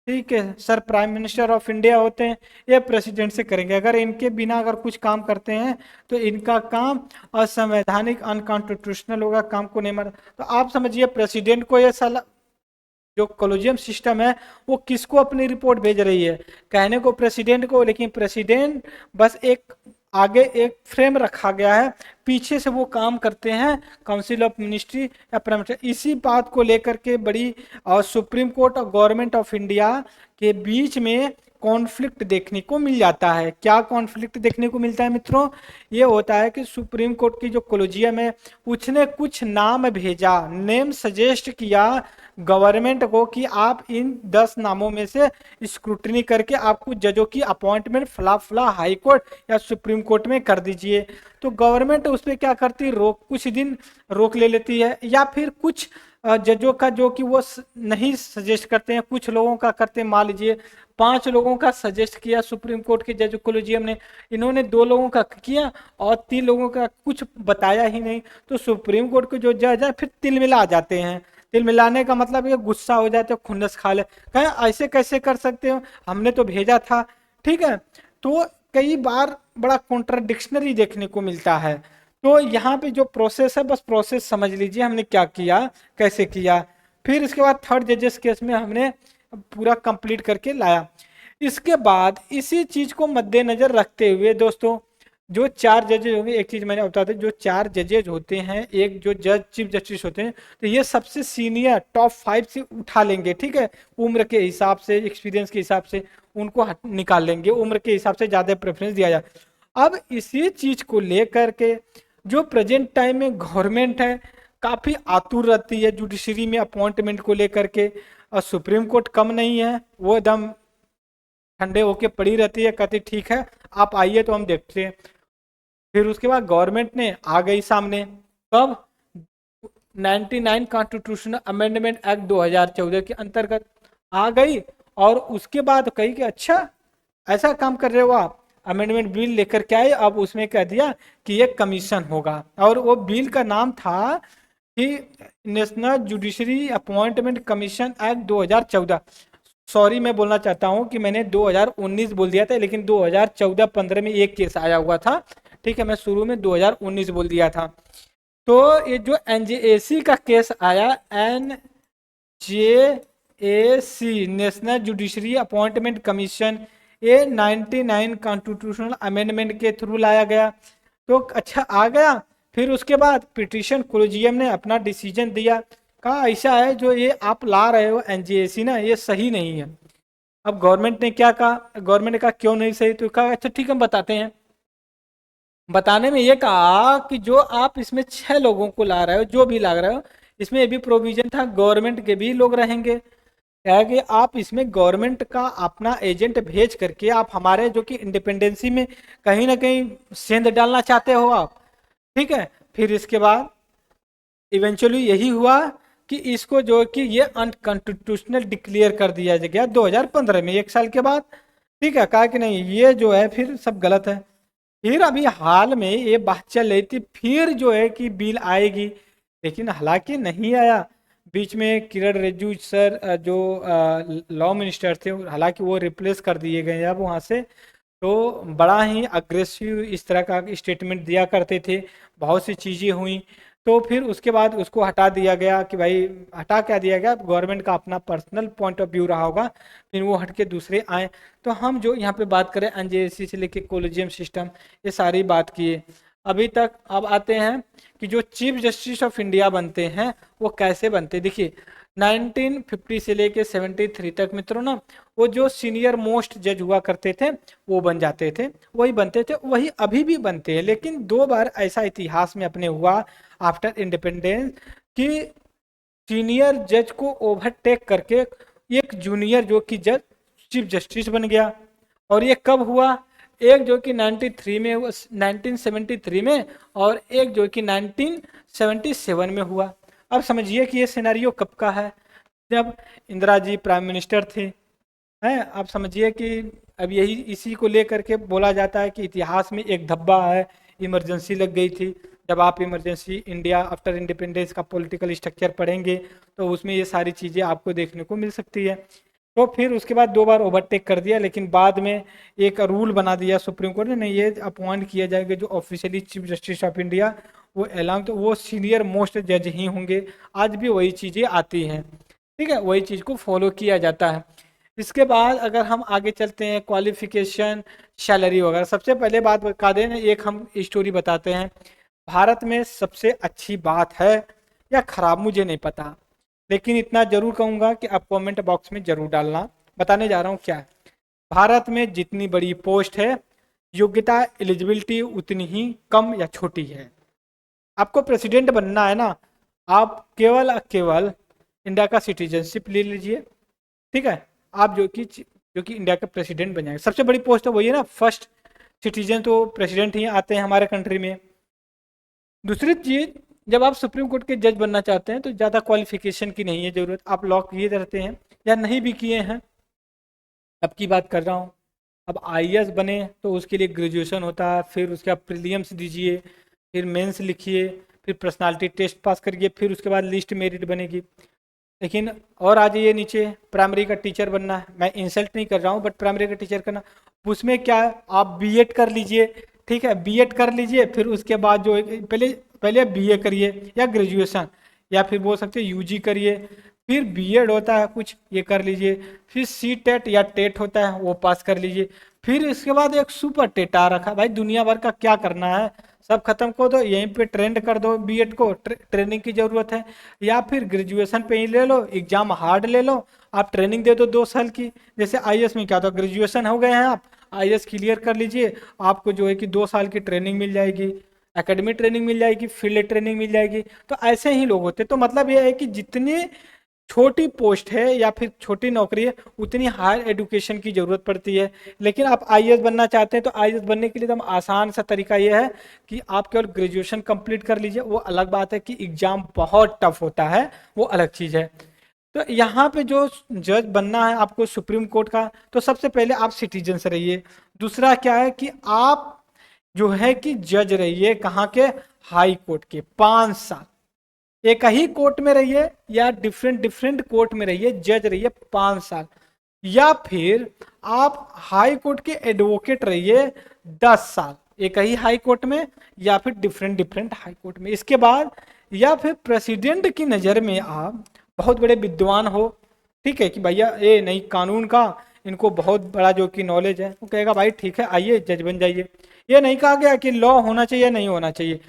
ठीक है, sir prime minister of India होते हैं, ये प्रेसिडेंट से करेंगे। अगर इनके बिना अगर कुछ काम करते हैं तो इनका काम असंवैधानिक अनकॉन्स्टिट्यूशनल होगा, काम को नहीं मार। तो आप समझिए प्रेसिडेंट को ये सलाह, जो कॉलेजियम सिस्टम है वो किसको अपनी रिपोर्ट भेज रही है? कहने को प्रेसिडेंट को, लेकिन प्रेसिडेंट बस एक आगे एक फ्रेम रखा गया है, पीछे से वो काम करते हैं काउंसिल ऑफ मिनिस्ट्री या प्राइम मिनिस्टर। इसी बात को लेकर के बड़ी और सुप्रीम कोर्ट और गवर्नमेंट ऑफ इंडिया के बीच में कॉन्फ्लिक्ट देखने को मिल जाता है। क्या कॉन्फ्लिक्ट देखने को मिलता है मित्रों? ये होता है कि सुप्रीम कोर्ट की जो कॉलेजियम है उसने कुछ नाम भेजा, नेम सजेस्ट किया गवर्नमेंट को कि आप इन 10 नामों में से स्क्रूटनी करके आपको जजों की अपॉइंटमेंट फला फला हाई कोर्ट या सुप्रीम कोर्ट में कर दीजिए। तो गवर्नमेंट उस पर क्या करती, कुछ दिन रोक ले लेती है, या फिर कुछ जजों का जो कि वो नहीं सजेस्ट करते हैं, कुछ लोगों का करते हैं। मान लीजिए 5 लोगों का सजेस्ट किया सुप्रीम कोर्ट के जज कॉलेजियम ने, इन्होंने 2 लोगों का किया और 3 लोगों का कुछ बताया ही नहीं, तो सुप्रीम कोर्ट के जो जज है फिर तिल मिला जाते हैं। तिल मिलाने का मतलब ये गुस्सा हो जाते हो, खुन्नस खा ले, कहें ऐसे कैसे कर सकते हो, हमने तो भेजा था, ठीक है। तो कई बार बड़ा कॉन्ट्राडिक्शनरी देखने को मिलता है। तो यहाँ पे जो प्रोसेस है बस प्रोसेस समझ लीजिए हमने क्या किया, कैसे किया। फिर इसके बाद थर्ड जजेस केस में हमने पूरा कंप्लीट करके लाया। इसके बाद इसी चीज को मद्देनजर रखते हुए दोस्तों जो 4 जजेज होंगे, एक चीज मैंने बता दें, जो 4 जजेज होते हैं, एक जो जज चीफ जस्टिस होते हैं, तो ये सबसे सीनियर टॉप 5 से उठा लेंगे, ठीक है, उम्र के हिसाब से, एक्सपीरियंस के हिसाब से उनको निकाल लेंगे, उम्र के हिसाब से ज्यादा प्रेफरेंस दिया जाए। अब इसी चीज को लेकर के जो प्रेजेंट टाइम में गवर्नमेंट है काफी आतुर रहती है जुडिशरी में अपॉइंटमेंट को लेकर के, और सुप्रीम कोर्ट कम नहीं है, वो एकदम ठंडे होके पड़ी रहती है, कहती ठीक है आप आइए तो हम देखते हैं। फिर उसके बाद गवर्नमेंट ने आ गई सामने, कब 99 कॉन्स्टिट्यूशनल अमेंडमेंट एक्ट 2014 के अंतर्गत आ गई। और उसके बाद कही कि अच्छा ऐसा काम कर रहे हो आप, अमेंडमेंट बिल लेकर के आए। अब उसमें कह दिया कि एक कमीशन होगा, और वो बिल का नाम था कि national judiciary appointment commission act 2014। Sorry, मैं बोलना चाहता हूं कि मैंने 2019 बोल दिया था, लेकिन 2014-15 में एक केस आया हुआ था। ठीक है, मैं शुरू में 2019 बोल दिया था। तो ये जो एनजेएसी का केस आया, NJAC national judiciary appointment commission, ये 99 कॉन्स्टिट्यूशनल अमेंडमेंट के थ्रू लाया गया। तो अच्छा आ गया। फिर उसके बाद पिटिशन कोलिजियम ने अपना डिसीजन दिया, कहा ऐसा है जो ये आप ला रहे हो एनजेएसी ना, ये सही नहीं है। अब गवर्नमेंट ने क्या कहा, गवर्नमेंट ने कहा क्यों नहीं सही, तो कहा अच्छा ठीक है हम बताते हैं। बताने में ये कहा कि जो आप इसमें 6 लोगों को ला रहे हो, जो भी ला रहे हो, इसमें ये भी प्रोविजन था गवर्नमेंट के भी लोग रहेंगे। क्या है कि आप इसमें गवर्नमेंट का अपना एजेंट भेज करके आप हमारे जो कि इंडिपेंडेंसी में कहीं ना कहीं सेंध डालना चाहते हो आप। ठीक है, फिर इसके बाद इवेंचुअली यही हुआ कि इसको जो कि ये अनकॉन्स्टिट्यूशनल डिक्लेयर कर दिया गया 2015 में, 1 साल के बाद। ठीक है, कहा कि नहीं ये जो है फिर सब गलत है। फिर अभी हाल में ये बात चल रही थी, फिर जो है कि बिल आएगी, लेकिन हालांकि नहीं आया। बीच में किरण रिजिजू सर जो लॉ मिनिस्टर थे, हालांकि वो रिप्लेस कर दिए गए अब वहाँ से। तो बड़ा ही अग्रेसिव इस तरह का स्टेटमेंट दिया करते थे, बहुत सी चीज़ें हुई। तो फिर उसके बाद उसको हटा दिया गया कि भाई, हटा क्या दिया गया, गवर्नमेंट का अपना पर्सनल पॉइंट ऑफ व्यू रहा होगा, फिर वो हट के दूसरे आए। तो हम जो यहाँ पे बात करें एनजेएसी से लेके कोलेजियम सिस्टम, ये सारी बात किए अभी तक। अब आते हैं कि जो चीफ जस्टिस ऑफ इंडिया बनते हैं वो कैसे बनते हैं। देखिए 1950 से लेके 73 तक मित्रों ना, वो जो सीनियर मोस्ट जज हुआ करते थे वो बन जाते थे, वही बनते थे, वही अभी भी बनते हैं। लेकिन 2 बार ऐसा इतिहास में अपने हुआ आफ्टर इंडिपेंडेंस कि सीनियर जज को ओवरटेक करके एक जूनियर जो कि जज चीफ जस्टिस बन गया। और ये कब हुआ, एक जो कि 93 में हुआ, 1973 में, और एक जो कि 1977 में हुआ। अब समझिए कि ये सिनेरियो कब का है, जब इंदिरा जी प्राइम मिनिस्टर थे। हैं, आप समझिए कि अब यही इसी को लेकर के बोला जाता है कि इतिहास में एक धब्बा है, इमरजेंसी लग गई थी। जब आप इमरजेंसी इंडिया आफ्टर इंडिपेंडेंस का पॉलिटिकल स्ट्रक्चर पढ़ेंगे तो उसमें ये सारी चीज़ें आपको देखने को मिल सकती है। तो फिर उसके बाद 2 बार ओवरटेक कर दिया, लेकिन बाद में एक रूल बना दिया सुप्रीम कोर्ट ने, नहीं ये अपॉइंट किया जाएगा जो officially chief justice of India, वो एलान, तो वो सीनियर मोस्ट जज ही होंगे। आज भी वही चीज़ें आती हैं। ठीक है, वही चीज़ को फॉलो किया जाता है। इसके बाद अगर हम आगे चलते हैं, क्वालिफिकेशन, सैलरी वगैरह, सबसे पहले बात बता दें, एक हम स्टोरी बताते हैं। भारत में सबसे अच्छी बात है या खराब मुझे नहीं पता, लेकिन इतना जरूर कहूंगा कि आप कमेंट बॉक्स में जरूर डालना। बताने जा रहा हूँ क्या है। भारत में जितनी बड़ी पोस्ट है, योग्यता एलिजिबिलिटी उतनी ही कम या छोटी है। आपको प्रेसिडेंट बनना है ना, आप केवल इंडिया का सिटीजनशिप ले लीजिए। ठीक है, आप जो कि इंडिया का प्रेसिडेंट बन जाएंगे। सबसे बड़ी पोस्ट तो वही है ना, फर्स्ट सिटीजन तो प्रेसिडेंट ही आते हैं हमारे कंट्री में। दूसरी चीज, जब आप सुप्रीम कोर्ट के जज बनना चाहते हैं तो ज़्यादा क्वालिफिकेशन की नहीं है ज़रूरत, आप लॉ किए रहते हैं या नहीं भी किए हैं, अब की बात कर रहा हूँ। अब आईएएस बने तो उसके लिए ग्रेजुएशन होता है, फिर उसके बाद प्रीलिम्स दीजिए, फिर मेंस लिखिए, फिर पर्सनालिटी टेस्ट पास करिए, फिर उसके बाद लिस्ट मेरिट बनेगी। लेकिन और आ जाइए नीचे, प्राइमरी का टीचर बनना है, मैं इंसल्ट नहीं कर रहा हूँ, बट प्राइमरी का टीचर करना, उसमें क्या है, आप बीएड कर लीजिए। ठीक है, बीएड कर लीजिए, फिर उसके बाद जो पहले पहले बीए करिए या ग्रेजुएशन, या फिर बोल सकते हैं यूजी करिए, फिर बीएड होता है कुछ, ये कर लीजिए, फिर सी टेट या टेट होता है वो पास कर लीजिए, फिर इसके बाद एक सुपर टेट आ रखा। भाई दुनिया भर का क्या करना है, सब खत्म कर दो, यहीं पे ट्रेंड कर दो बीएड को, ट्रेनिंग की जरूरत है। या फिर ग्रेजुएशन पे ही ले लो, एग्जाम हार्ड ले लो, आप ट्रेनिंग दे दो 2 साल की। जैसे आईएएस में क्या था, ग्रेजुएशन हो गए हैं आप, आईएएस क्लियर कर लीजिए, आपको जो है कि 2 साल की ट्रेनिंग मिल जाएगी, एकेडमी ट्रेनिंग मिल जाएगी, फील्ड ट्रेनिंग मिल जाएगी। तो ऐसे ही लोग होते, तो मतलब ये है कि जितने छोटी पोस्ट है या फिर छोटी नौकरी है, उतनी हायर एजुकेशन की जरूरत पड़ती है। लेकिन आप आईएएस बनना चाहते हैं तो आईएएस बनने के लिए एकदम आसान सा तरीका यह है कि आप केवल ग्रेजुएशन कंप्लीट कर लीजिए। वो अलग बात है कि एग्जाम बहुत टफ होता है, वो अलग चीज है। तो यहाँ पे जो जज बनना है आपको सुप्रीम कोर्ट का, तो सबसे पहले आप सिटीजन से रहिए। दूसरा क्या है कि आप जो है कि जज रहिए कहाँ के, हाई कोर्ट के 5 साल। एक ही कोर्ट में रहिए या डिफरेंट डिफरेंट कोर्ट में रहिए, जज रहिए 5 साल। या फिर आप हाई कोर्ट के एडवोकेट रहिए 10 साल, एक ही हाई कोर्ट में या फिर डिफरेंट डिफरेंट हाई कोर्ट में। इसके बाद या फिर प्रेसिडेंट की नज़र में आप बहुत बड़े विद्वान हो, ठीक है, कि भैया ये नहीं कानून का, इनको बहुत बड़ा जो कि नॉलेज है, वो कहेगा भाई ठीक है आइए जज बन जाइए। ये नहीं कहा गया कि लॉ होना चाहिए नहीं होना चाहिए,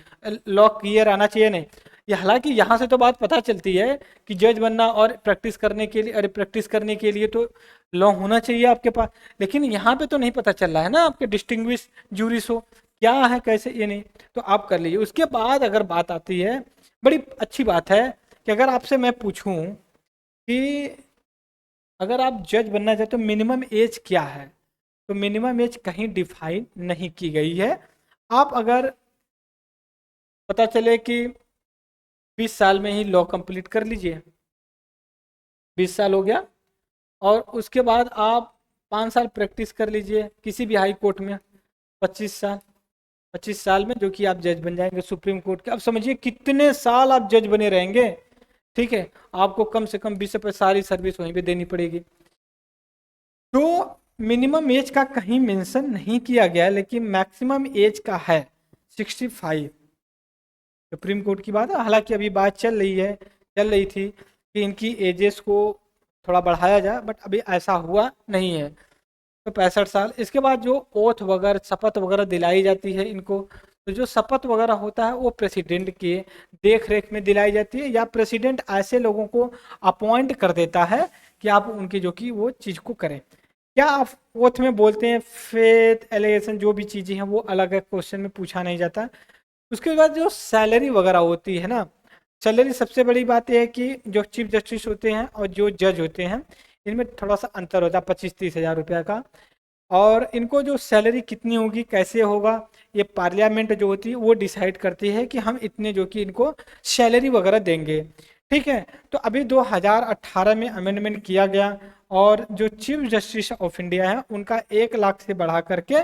लॉ क्लियर आना चाहिए नहीं। ये हालांकि यहाँ से तो बात पता चलती है कि जज बनना और प्रैक्टिस करने के लिए, अरे प्रैक्टिस करने के लिए तो लॉ होना चाहिए आपके पास। लेकिन यहाँ पे तो नहीं पता चल रहा है ना आपके डिस्टिंग्विश जूरिस हो क्या है कैसे, ये नहीं। तो आप कर लीजिए। उसके बाद अगर बात आती है, बड़ी अच्छी बात है कि अगर आपसे मैं पूछूं कि अगर आप जज बनना चाहते तो मिनिमम एज क्या है, तो मिनिमम एज कहीं डिफाइन नहीं की गई है। आप अगर पता चले कि 20 साल में ही लॉ कंप्लीट कर लीजिए, 20 साल हो गया, और उसके बाद आप 5 साल प्रैक्टिस कर लीजिए किसी भी हाई कोर्ट में, 25 साल, 25 साल में जो कि आप जज बन जाएंगे सुप्रीम कोर्ट के। अब समझिए कितने साल आप जज बने रहेंगे, ठीक है। आपको कम से कम 20 रुपये सारी सर्विस वहीं पे देनी पड़ेगी। तो मिनिमम एज का कहीं मेंशन नहीं किया गया, लेकिन मैक्सिमम एज का है 65। सुप्रीम कोर्ट की बात है, हालांकि अभी बात चल रही थी कि इनकी एजेस को थोड़ा बढ़ाया जाए, बट अभी ऐसा हुआ नहीं है। तो 65 साल। इसके बाद जो ओथ वगैरह शपथ वगैरह दिलाई जाती है इनको, तो जो शपथ वगैरह होता है वो प्रेसिडेंट के देख रेख में दिलाई जाती है, या प्रेसिडेंट ऐसे लोगों को अपॉइंट कर देता है कि आप उनकी जो कि वो चीज़ को करें। क्या आप ओथ में बोलते हैं, फेथ एलिगेशन जो भी चीज़ें हैं वो अलग है, क्वेश्चन में पूछा नहीं जाता। उसके बाद जो सैलरी वगैरह होती है ना, सैलरी सबसे बड़ी बात यह है कि जो चीफ जस्टिस होते हैं और जो जज होते हैं इनमें थोड़ा सा अंतर होता है, 25-30 हज़ार रुपया का। और इनको जो सैलरी कितनी होगी कैसे होगा, ये पार्लियामेंट जो होती है वो डिसाइड करती है कि हम इतने जो कि इनको सैलरी वगैरह देंगे, ठीक है। तो अभी 2018 में अमेंडमेंट किया गया, और जो चीफ जस्टिस ऑफ इंडिया है उनका 1 लाख से बढ़ा करके,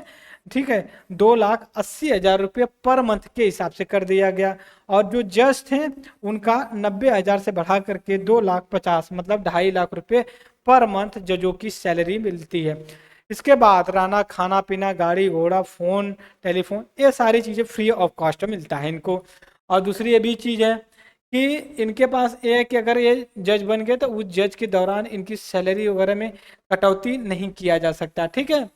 ठीक है, 2,80,000 रुपये पर मंथ के हिसाब से कर दिया गया। और जो जज थे उनका 90,000 से बढ़ा करके 2,50,000, मतलब 2.5 लाख रुपये पर मंथ जजों की सैलरी मिलती है। इसके बाद रहना खाना पीना गाड़ी घोड़ा फोन टेलीफोन ये सारी चीज़ें फ्री ऑफ कॉस्ट मिलता है इनको। और दूसरी ये भी चीज़ है कि इनके पास ये है कि अगर ये जज बन गए तो उस जज के दौरान इनकी सैलरी वगैरह में कटौती नहीं किया जा सकता, ठीक है।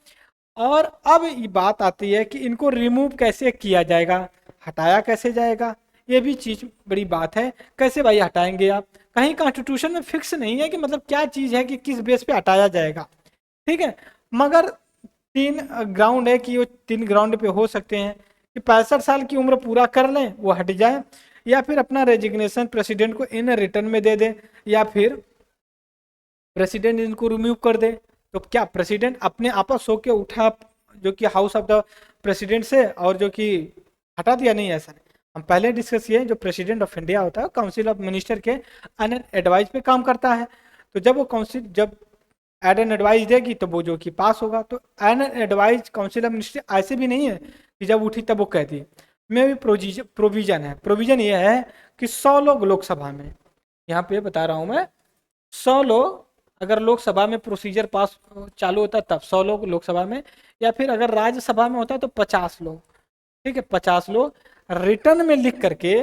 और अब ये बात आती है कि इनको रिमूव कैसे किया जाएगा, हटाया कैसे जाएगा, ये भी चीज़ बड़ी बात है। कैसे भाई हटाएंगे आप, कहीं कॉन्स्टिट्यूशन में फिक्स नहीं है कि मतलब क्या चीज़ है कि किस बेस पे हटाया जाएगा, ठीक है। मगर 3 ग्राउंड है कि वो 3 ग्राउंड पे हो सकते हैं कि 65 साल की उम्र पूरा कर लें वो हट जाए, या फिर अपना रेजिग्नेशन प्रेसिडेंट को इन रिटर्न में दे दें, या फिर प्रेसिडेंट इनको रिमूव कर दे। तो क्या प्रेसिडेंट अपने आपस सो के उठा जो कि हाउस ऑफ द प्रेसिडेंट से और जो कि हटा दिया, नहीं ऐसा नहीं। हम पहले डिस्कस किए, जो प्रेसिडेंट ऑफ इंडिया होता है काउंसिल ऑफ मिनिस्टर के अन एडवाइस पे काम करता है। तो जब वो काउंसिल जब एड एन एडवाइस देगी तो वो जो कि पास होगा। तो an advice council of minister ऐसे भी नहीं है कि जब उठी तब वो कह दी, में भी प्रोविजन है। प्रोविजन ये है कि 100 लोग लोकसभा में, यहाँ पे बता रहा हूँ मैं, 100 लोग अगर लोकसभा में प्रोसीजर पास चालू होता है तब 100 लोग लोकसभा में, या फिर अगर राज्यसभा में होता है तो 50 लोग, ठीक है। 50 लोग रिटर्न में लिख करके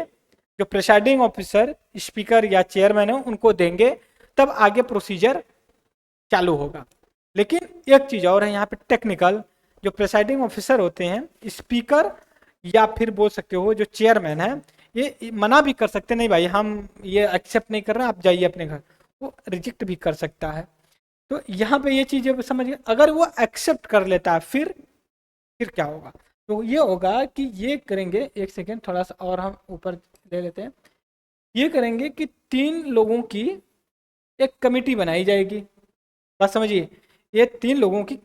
जो प्रिसाइडिंग ऑफिसर स्पीकर या चेयरमैन है उनको देंगे, तब आगे प्रोसीजर चालू होगा। लेकिन एक चीज और है यहाँ पे टेक्निकल, जो प्रिसाइडिंग ऑफिसर होते हैं स्पीकर या फिर बोल सकते हो जो चेयरमैन है, ये मना भी कर सकते नहीं भाई हम ये एक्सेप्ट नहीं कर रहे आप जाइए अपने घर, वो रिजेक्ट भी कर सकता है। तो यहाँ पे ये चीजें समझिए, अगर वो एक्सेप्ट कर लेता है फिर क्या होगा। तो ये होगा कि ये करेंगे, एक सेकेंड थोड़ा सा और हम ऊपर ले लेते हैं। ये करेंगे कि 3 लोगों की एक कमेटी बनाई जाएगी। बात समझिए, ये 3 लोगों की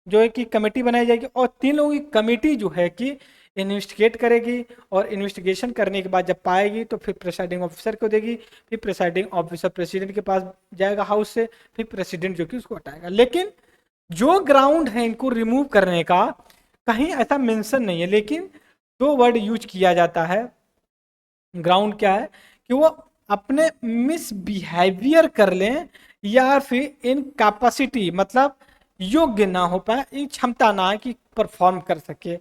जो है कि कमेटी बनाई जाएगी, और 3 लोगों की कमेटी जो है कि इन्वेस्टिगेट करेगी, और इन्वेस्टिगेशन करने के बाद जब पाएगी तो फिर प्रेसाइडिंग ऑफिसर को देगी, फिर प्रेसाइडिंग ऑफिसर प्रेसिडेंट के पास जाएगा हाउस से, फिर प्रेसिडेंट जो कि उसको हटाएगा। लेकिन जो ग्राउंड है इनको रिमूव करने का, कहीं ऐसा मेंशन नहीं है, लेकिन 2 वर्ड यूज किया जाता है। ग्राउंड क्या है कि वो अपने मिसबिहेवियर कर लें, या फिर इन कैपेसिटी मतलब योग्य ना हो पाए, इन क्षमता ना है कि परफॉर्म कर सके।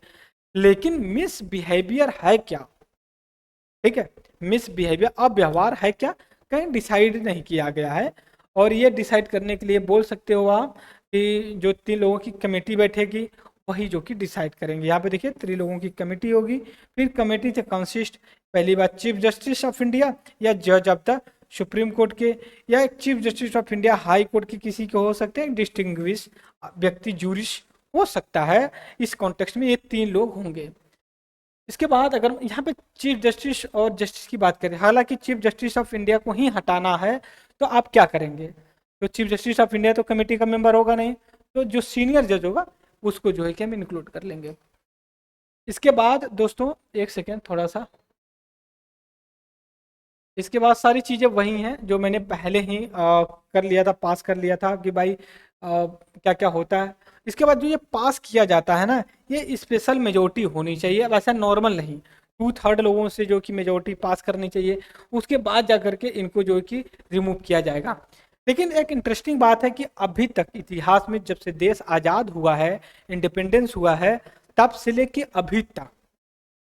लेकिन मिसबिहेवियर है क्या, ठीक है, मिसबिहेवियर अव्यवहार है क्या, कहीं डिसाइड नहीं किया गया है। और ये डिसाइड करने के लिए बोल सकते हो आप कि जो 3 लोगों की कमेटी बैठेगी वही जो कि डिसाइड करेंगे। यहाँ पे देखिए 3 लोगों की कमेटी होगी, फिर कमेटी से कंसिस्ट पहली बात चीफ जस्टिस ऑफ इंडिया या जज ऑफ द सुप्रीम कोर्ट के, या एक chief justice of India high court के किसी के हो सकते हैं, डिस्टिंग्विश व्यक्ति जूरिश हो सकता है। इस कॉन्टेक्स्ट में ये 3 लोग होंगे। इसके बाद अगर यहाँ पे चीफ जस्टिस और जस्टिस की बात करें, हालांकि चीफ जस्टिस ऑफ इंडिया को ही हटाना है, तो आप क्या करेंगे? तो चीफ जस्टिस ऑफ इंडिया तो कमेटी का मेंबर होगा नहीं, तो जो सीनियर जज होगा उसको जो है कि हम इंक्लूड कर लेंगे। इसके बाद दोस्तों एक सेकेंड थोड़ा सा, इसके बाद सारी चीज़ें वही हैं जो मैंने पहले ही कर लिया था, पास कर लिया था कि भाई क्या क्या होता है। इसके बाद जो ये पास किया जाता है ना, ये स्पेशल मेजोरिटी होनी चाहिए, वैसा नॉर्मल नहीं। 2/3 लोगों से जो कि मेजोरिटी पास करनी चाहिए, उसके बाद जा करके इनको जो है कि रिमूव किया जाएगा। लेकिन एक इंटरेस्टिंग बात है कि अभी तक इतिहास में जब से देश आज़ाद हुआ है, इंडिपेंडेंस हुआ है, तब से लेके अभी तक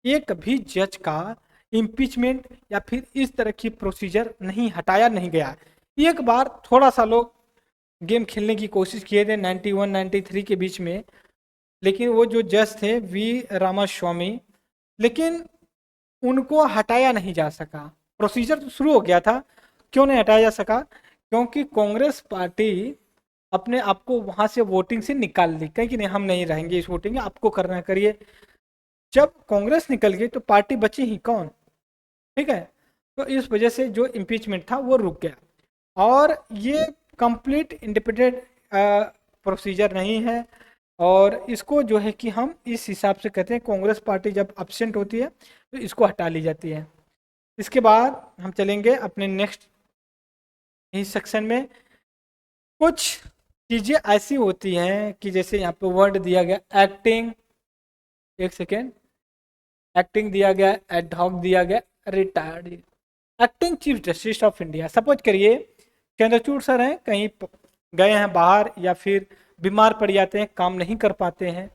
एक भी जज का इम्पीचमेंट या फिर इस तरह की प्रोसीजर नहीं हटाया नहीं गया। एक बार थोड़ा सा लोग गेम खेलने की कोशिश किए थे 91 93 के बीच में, लेकिन वो जो जज थे वी रामास्वामी, लेकिन उनको हटाया नहीं जा सका। प्रोसीजर तो शुरू हो गया था, क्यों नहीं हटाया जा सका? क्योंकि कांग्रेस पार्टी अपने आप को वहां से वोटिंग से निकाल दी, कहीं कि नहीं हम नहीं रहेंगे इस वोटिंग में, आपको करना करिए। जब कांग्रेस निकल गई तो पार्टी बची ही कौन, ठीक है। तो इस वजह से जो इम्पीचमेंट था वो रुक गया, और ये कंप्लीट इंडिपेंडेंट प्रोसीजर नहीं है, और इसको जो है कि हम इस हिसाब से कहते हैं, कांग्रेस पार्टी जब एब्सेंट होती है तो इसको हटा ली जाती है। इसके बाद हम चलेंगे अपने नेक्स्ट इस सेक्शन में। कुछ चीज़ें ऐसी होती हैं कि जैसे यहाँ पे वर्ड दिया गया एक्टिंग, एक सेकेंड, एक्टिंग दिया गया, एडहॉक दिया गया, retired. Acting chief justice of India, suppose करिए चंद्रचूड़ सर हैं, कहीं गए हैं बाहर या फिर बीमार पड़ जाते हैं, काम नहीं कर पाते हैं,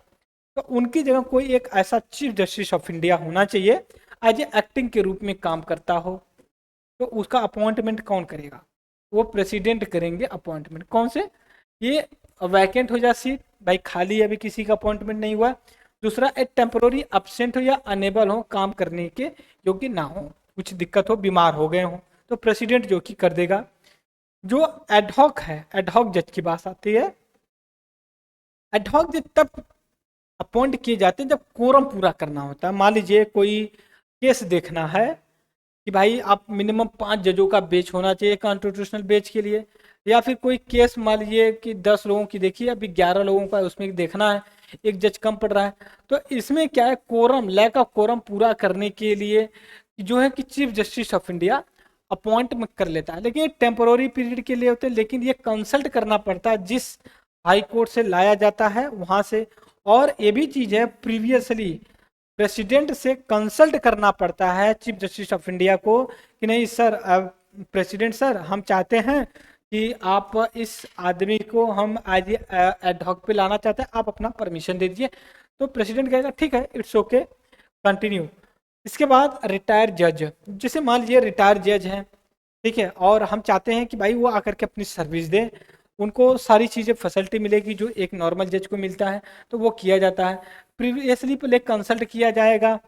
तो उनकी जगह कोई एक ऐसा चीफ जस्टिस ऑफ इंडिया होना चाहिए एज ए एक्टिंग के रूप में काम करता हो। तो उसका अपॉइंटमेंट कौन करेगा? वो प्रेसिडेंट करेंगे अपॉइंटमेंट। कौन से? ये वैकेंट हो जाए सीट, भाई खाली अभी किसी का अपॉइंटमेंट नहीं हुआ। दूसरा एक टेम्पोररी अब्सेंट हो या अनेबल हो, काम करने के योग्य ना हो, कुछ दिक्कत हो, बीमार हो गए हो, तो प्रेसिडेंट जो कि कर देगा। जो एडहॉक है, एडहॉक जज की बात आती है, एडहॉक जज तब अपॉइंट किए जाते हैं जब कोरम पूरा करना होता है। मान लीजिए कोई केस देखना है कि भाई आप मिनिमम 5 जजों का बेंच होना चाहिए कॉन्स्टिट्यूशनल बेंच के लिए, या फिर कोई केस मान लीजिए कि 10 लोगों की देखिए, अभी 11 लोगों का उसमें देखना है, एक जज कम पड़ रहा है, तो इसमें क्या है, कोरम, लैक ऑफ कोरम पूरा करने के लिए जो है कि chief justice of India appoint कर लेता है। लेकिन ये टेम्पोररी पीरियड के लिए होते हैं, लेकिन ये कंसल्ट करना पड़ता है जिस हाई कोर्ट से लाया जाता है वहां से। और ये भी चीज है, प्रीवियसली प्रेसिडेंट से कंसल्ट करना पड़ता है चीफ जस्टिस ऑफ इंडिया को कि नहीं सर, प्रेसिडेंट सर हम चाहते हैं कि आप इस आदमी को हम आज एडहॉक पे लाना चाहते हैं, आप अपना परमिशन दे दीजिए। तो प्रेसिडेंट कहेगा ठीक है, इट्स ओके, कंटिन्यू। इसके बाद रिटायर जज, जैसे मान लीजिए रिटायर जज हैं, ठीक है, और हम चाहते हैं कि भाई वो आकर के अपनी सर्विस दें, उनको सारी चीज़ें फैसिलिटी मिलेगी जो एक नॉर्मल जज को मिलता है, तो वो किया जाता है। प्रीवियसली पहले कंसल्ट किया जाएगा,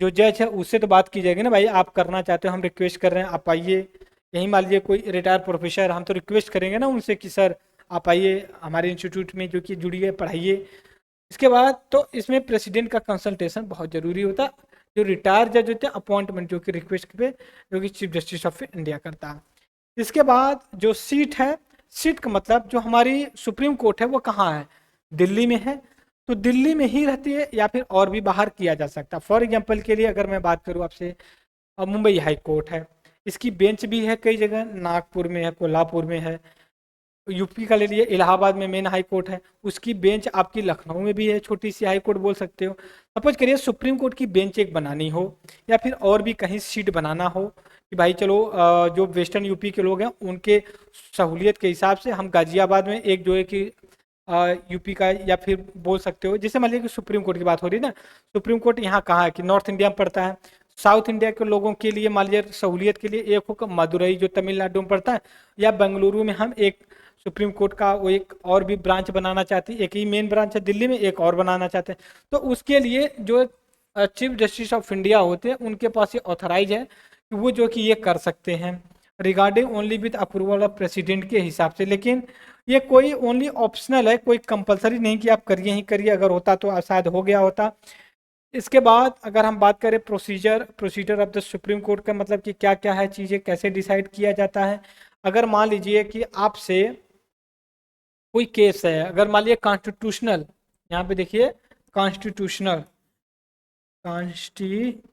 जो जज है उससे तो बात की जाएगी ना, भाई आप करना चाहते हो, हम रिक्वेस्ट कर रहे हैं आप आइए। यही मान लीजिए कोई रिटायर प्रोफेसर, हम तो रिक्वेस्ट करेंगे ना उनसे कि सर आप आइए हमारे इंस्टीट्यूट में जो कि जुड़ी है, पढ़ाइए। इसके बाद तो इसमें प्रेसिडेंट का कंसल्टेशन बहुत ज़रूरी होता है। जो रिटायर जज होते हैं अपॉइंटमेंट जो कि रिक्वेस्ट पे जो कि चीफ जस्टिस ऑफ इंडिया करता है। इसके बाद जो सीट है, सीट का मतलब जो हमारी सुप्रीम कोर्ट है वो कहाँ है, दिल्ली में है। तो दिल्ली में ही रहती है या फिर और भी बाहर किया जा सकता है। फॉर एग्जांपल के लिए अगर मैं बात करूँ आपसे, मुंबई हाई कोर्ट है, इसकी बेंच भी है कई जगह, नागपुर में है, कोल्हापुर में है। यूपी का ले लिए इलाहाबाद में मेन हाई कोर्ट है, उसकी बेंच आपकी लखनऊ में भी है, छोटी सी हाई कोर्ट बोल सकते हो। सपोज करिए सुप्रीम कोर्ट की बेंच एक बनानी हो या फिर और भी कहीं सीट बनाना हो कि भाई चलो जो वेस्टर्न यूपी के लोग हैं उनके सहूलियत के हिसाब से हम गाजियाबाद में एक जो है कि यूपी का, या फिर बोल सकते हो जैसे मान लीजिए कि सुप्रीम कोर्ट की बात हो रही है ना, सुप्रीम कोर्ट यहाँ कहाँ है कि नॉर्थ इंडिया में पड़ता है। साउथ इंडिया के लोगों के लिए मान लीजिए सहूलियत के लिए एक होगा मदुरई जो तमिलनाडु में पड़ता है, या बेंगलुरु में हम एक सुप्रीम कोर्ट का वो एक और भी ब्रांच बनाना चाहती है, एक ही मेन ब्रांच है दिल्ली में, एक और बनाना चाहते हैं। तो उसके लिए जो चीफ जस्टिस ऑफ इंडिया होते हैं उनके पास ये ऑथराइज है कि वो जो कि ये कर सकते हैं regarding only with approval of president के हिसाब से। लेकिन ये कोई ओनली ऑप्शनल है, कोई कंपलसरी नहीं कि आप करिए ही करिए, अगर होता तो शायद हो गया होता। इसके बाद अगर हम बात करें procedure, procedure of the Supreme court का मतलब कि क्या क्या है चीज़ें, कैसे डिसाइड किया जाता है। अगर मान लीजिए कि आपसे कोई केस है, अगर मान लीजिए कॉन्स्टिट्यूशनल, यहाँ पे देखिए कॉन्स्टिट्यूशनल, कॉन्स्टिट्यूशनल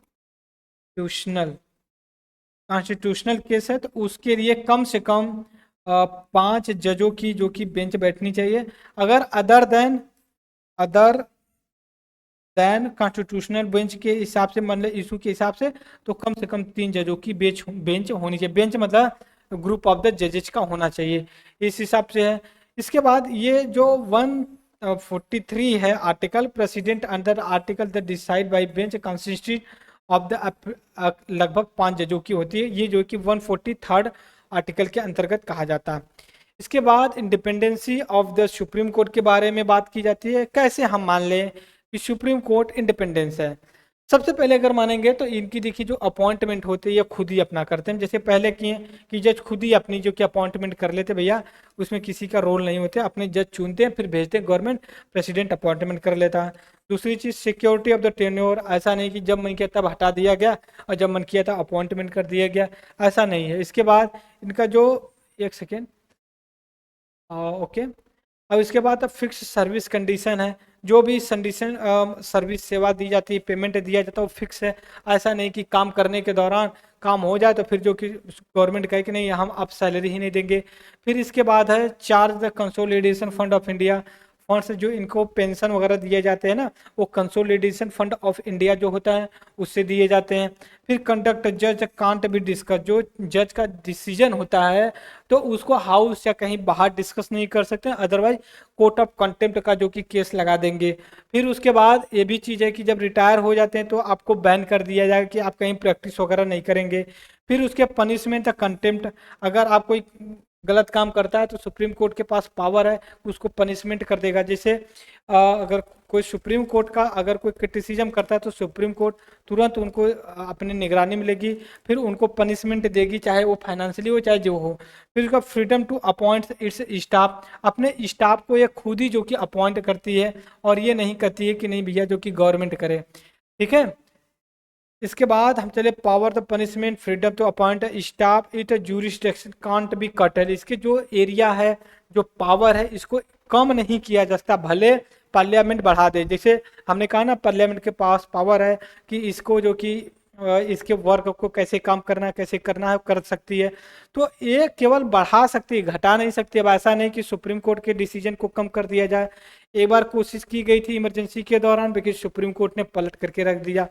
कॉन्स्टिट्यूशनल केस है, तो उसके लिए कम से कम 5 जजों की जो कि बेंच बैठनी चाहिए। अगर अदर देन कॉन्स्टिट्यूशनल बेंच के हिसाब से, मतलब इशू के हिसाब से, तो कम से कम 3 जजों की बेंच होनी चाहिए। बेंच मतलब ग्रुप ऑफ द जजेस का होना चाहिए, इस हिसाब से है। इसके बाद ये जो 143 है article, president under article the decide by bench consist of the लगभग 5 जजों की होती है, ये जो कि 143 आर्टिकल के अंतर्गत कहा जाता है। इसके बाद independency of the Supreme court के बारे में बात की जाती है। कैसे हम मान लें कि सुप्रीम कोर्ट इंडिपेंडेंस है। सबसे पहले अगर मानेंगे तो इनकी देखिए जो अपॉइंटमेंट होते हैं ये खुद ही अपना करते हैं, जैसे पहले किए कि जज खुद ही अपनी जो कि अपॉइंटमेंट कर लेते भैया, उसमें किसी का रोल नहीं होते, अपने जज चुनते हैं फिर भेजते हैं गवर्नमेंट, प्रेसिडेंट अपॉइंटमेंट कर लेता है। दूसरी चीज सिक्योरिटी ऑफ द टेन्योर, ऐसा नहीं कि जब मन किया तब हटा दिया गया और जब मन किया था अपॉइंटमेंट कर दिया गया, ऐसा नहीं है। इसके बाद इनका जो, एक सेकेंड, ओके, अब इसके बाद अब फिक्स सर्विस कंडीशन है, जो भी कंडीशन सर्विस सेवा दी जाती है, पेमेंट दिया जाता है वो फिक्स है। ऐसा नहीं कि काम करने के दौरान काम हो जाए तो फिर जो कि गवर्नमेंट कहे कि नहीं हम अब सैलरी ही नहीं देंगे। फिर इसके बाद है charge the consolidation fund of India, funds जो इनको पेंशन वगैरह दिए जाते हैं ना, वो कंसोलिडेशन फंड ऑफ इंडिया जो होता है उससे दिए जाते हैं। फिर कंडक्ट जज कांट बी डिस्कस, जो जज का डिसीजन होता है तो उसको हाउस या कहीं बाहर डिस्कस नहीं कर सकते, अदरवाइज कोर्ट ऑफ कंटेम्प्ट का जो कि केस लगा देंगे। फिर उसके बाद ये भी चीज़ है कि जब रिटायर हो जाते हैं तो आपको बैन कर दिया जाएगा कि आप कहीं प्रैक्टिस वगैरह नहीं करेंगे। फिर उसके पनिशमेंट कंटेम्प्ट, अगर आप कोई गलत काम करता है तो सुप्रीम कोर्ट के पास पावर है उसको पनिशमेंट कर देगा। जैसे अगर कोई सुप्रीम कोर्ट का अगर कोई क्रिटिसिज्म करता है तो सुप्रीम कोर्ट तुरंत उनको अपने निगरानी में लेगी, फिर उनको पनिशमेंट देगी, चाहे वो फाइनेंशियली हो चाहे जो हो। फिर उसका freedom to appoint its staff, अपने स्टाफ को ये खुद ही जो कि अपॉइंट करती है और ये नहीं करती है कि नहीं भैया जो कि गवर्नमेंट करे, ठीक है। इसके बाद हम चले power the punishment, freedom to appoint staff, it jurisdiction can't be cutted, इसके जो एरिया है, जो पावर है, इसको कम नहीं किया जा सकता, भले पार्लियामेंट बढ़ा दे। जैसे हमने कहा ना पार्लियामेंट के पास पावर है कि इसको जो कि इसके वर्क को कैसे काम करना है, कैसे करना है कर सकती है। तो ये केवल बढ़ा सकती है, घटा नहीं सकती। अब ऐसा नहीं कि सुप्रीम कोर्ट के डिसीजन को कम कर दिया जाए। एक बार कोशिश की गई थी इमरजेंसी के दौरान, लेकिन सुप्रीम कोर्ट ने पलट करके रख दिया।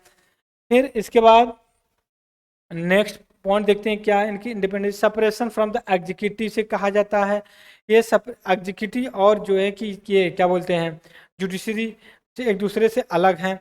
फिर इसके बाद नेक्स्ट पॉइंट देखते हैं क्या है इनकी independence, separation from the executive से कहा जाता है। ये सब एग्जीक्यूटिव और जो है कि ये क्या बोलते हैं जुडिशरी से एक दूसरे से अलग हैं।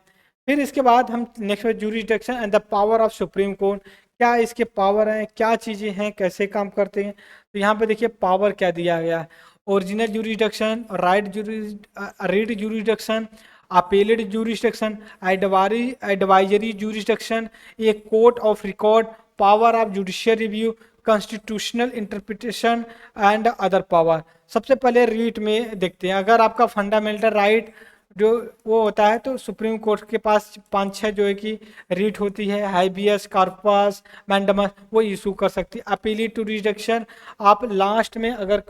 फिर इसके बाद हम next jurisdiction and the power of supreme Court, क्या इसके पावर हैं, क्या चीज़ें हैं, कैसे काम करते हैं। तो यहाँ पे देखिए पावर क्या दिया गया है, original jurisdiction, writ jurisdiction, appellate jurisdiction, advisory jurisdiction, a court of record, power of judicial review, constitutional interpretation and other power। सबसे पहले रीट में देखते हैं, अगर आपका फंडामेंटल राइट जो वो होता है, तो सुप्रीम कोर्ट के पास 5-6 जो है कि रीट होती है, हाइबियस कॉर्पस मैंडमस, वो इशू कर सकती है। अपीली टू रिडक्शन, आप लास्ट में अगर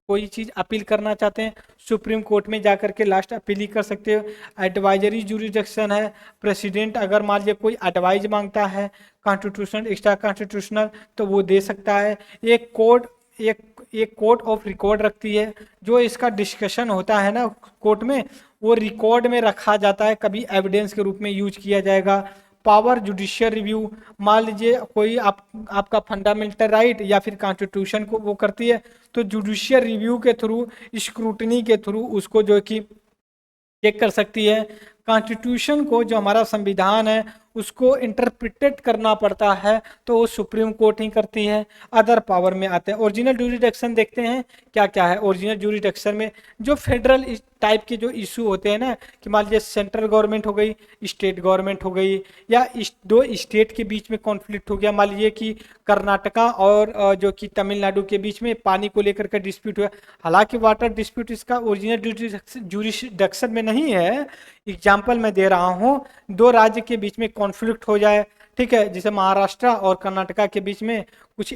कोई चीज़ अपील करना चाहते हैं सुप्रीम कोर्ट में जा करके लास्ट अपील ही कर सकते हो। एडवाइजरी जुरिडिक्शन है, प्रेसिडेंट अगर मान लीजिए कोई एडवाइज मांगता है कॉन्स्टिट्यूशनल एक्स्ट्रा कॉन्स्टिट्यूशनल तो वो दे सकता है। एक कोर्ट एक एक कोर्ट ऑफ रिकॉर्ड रखती है, जो इसका डिस्कशन होता है ना कोर्ट में, वो रिकॉर्ड में रखा जाता है, कभी एविडेंस के रूप में यूज किया जाएगा। पावर जुडिशियल रिव्यू, मान लीजिए कोई आपका फंडामेंटल राइट या फिर कॉन्स्टिट्यूशन को वो करती है, तो जुडिशियल रिव्यू के थ्रू, स्क्रूटनी के थ्रू उसको जो है कि चेक कर सकती है। कॉन्स्टिट्यूशन को, जो हमारा संविधान है, उसको इंटरप्रिटेट करना पड़ता है, तो वो सुप्रीम कोर्ट ही करती है। अदर पावर में आते हैं। ओरिजिनल ज्यूरिडिक्शन देखते हैं क्या क्या है। ओरिजिनल ज्यूरिडिक्शन में जो फेडरल टाइप के जो इशू होते हैं ना, कि मान लीजिए सेंट्रल गवर्नमेंट हो गई, स्टेट गवर्नमेंट हो गई, या दो स्टेट के बीच में कॉन्फ्लिक्ट हो गया, मान लीजिए कि कर्नाटका और जो कि तमिलनाडु के बीच में पानी को लेकर के डिस्प्यूट हुआ। हालांकि वाटर डिस्प्यूट इसका ओरिजिनल ज्यूरिडिक्शन में नहीं है। एग्जाम्पल मैं दे रहा हूँ, दो राज्य के बीच में कॉन्फ्लिक्ट हो जाए, ठीक है, जैसे महाराष्ट्र और कर्नाटका के बीच में कुछ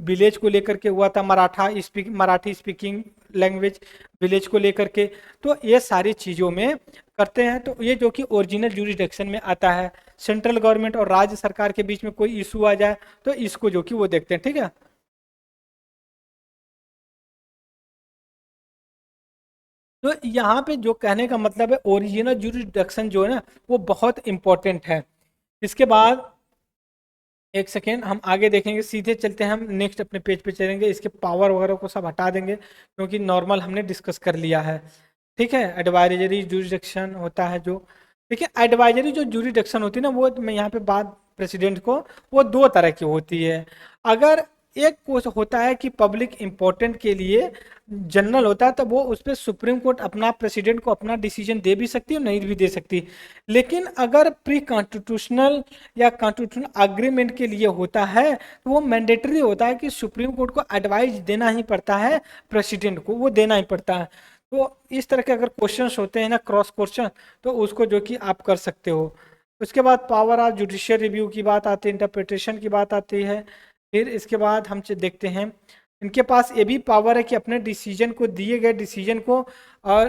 विलेज को लेकर के हुआ था, मराठी स्पीकिंग लैंग्वेज विलेज को लेकर के, तो ये सारी चीज़ों में करते हैं। तो ये जो कि ओरिजिनल ज्यूरिडिक्शन में आता है। सेंट्रल गवर्नमेंट और राज्य सरकार के बीच में कोई इशू आ जाए तो इसको जो कि वो देखते हैं, ठीक है। तो यहाँ पे जो कहने का मतलब है, ओरिजिनल ज्यूरिडिक्शन जो है ना, वो बहुत इंपॉर्टेंट है। इसके बाद एक सेकेंड, हम आगे देखेंगे, सीधे चलते हैं, हम नेक्स्ट अपने पेज पे चलेंगे। इसके पावर वगैरह को सब हटा देंगे क्योंकि नॉर्मल हमने डिस्कस कर लिया है, ठीक है। एडवाइजरी ज्यूरिडिक्शन होता है जो, देखिए एडवाइजरी जो ज्यूरिडिक्शन होती है ना, वो मैं यहाँ पे बात प्रेसिडेंट को, वो दो तरह की होती है। अगर एक कोर्स होता है कि पब्लिक इंपॉर्टेंट के लिए जनरल होता है, तो वो उस पर सुप्रीम कोर्ट अपना प्रेसिडेंट को अपना डिसीजन दे भी सकती है और नहीं भी दे सकती। लेकिन अगर प्री कॉन्स्टिट्यूशनल या कॉन्स्टिट्यूशनल अग्रीमेंट के लिए होता है, तो वो मैंडेटरी होता है कि सुप्रीम कोर्ट को एडवाइस देना ही पड़ता है, प्रेसिडेंट को वो देना ही पड़ता है। तो इस तरह के अगर क्वेश्चंस होते हैं ना, क्रॉस क्वेश्चन, तो उसको जो कि आप कर सकते हो। उसके बाद पावर ऑफ जुडिशियल रिव्यू की बात आती है, इंटरप्रिटेशन की बात आती है। फिर इसके बाद हम देखते हैं, इनके पास ये भी पावर है कि अपने डिसीजन को, दिए गए डिसीजन को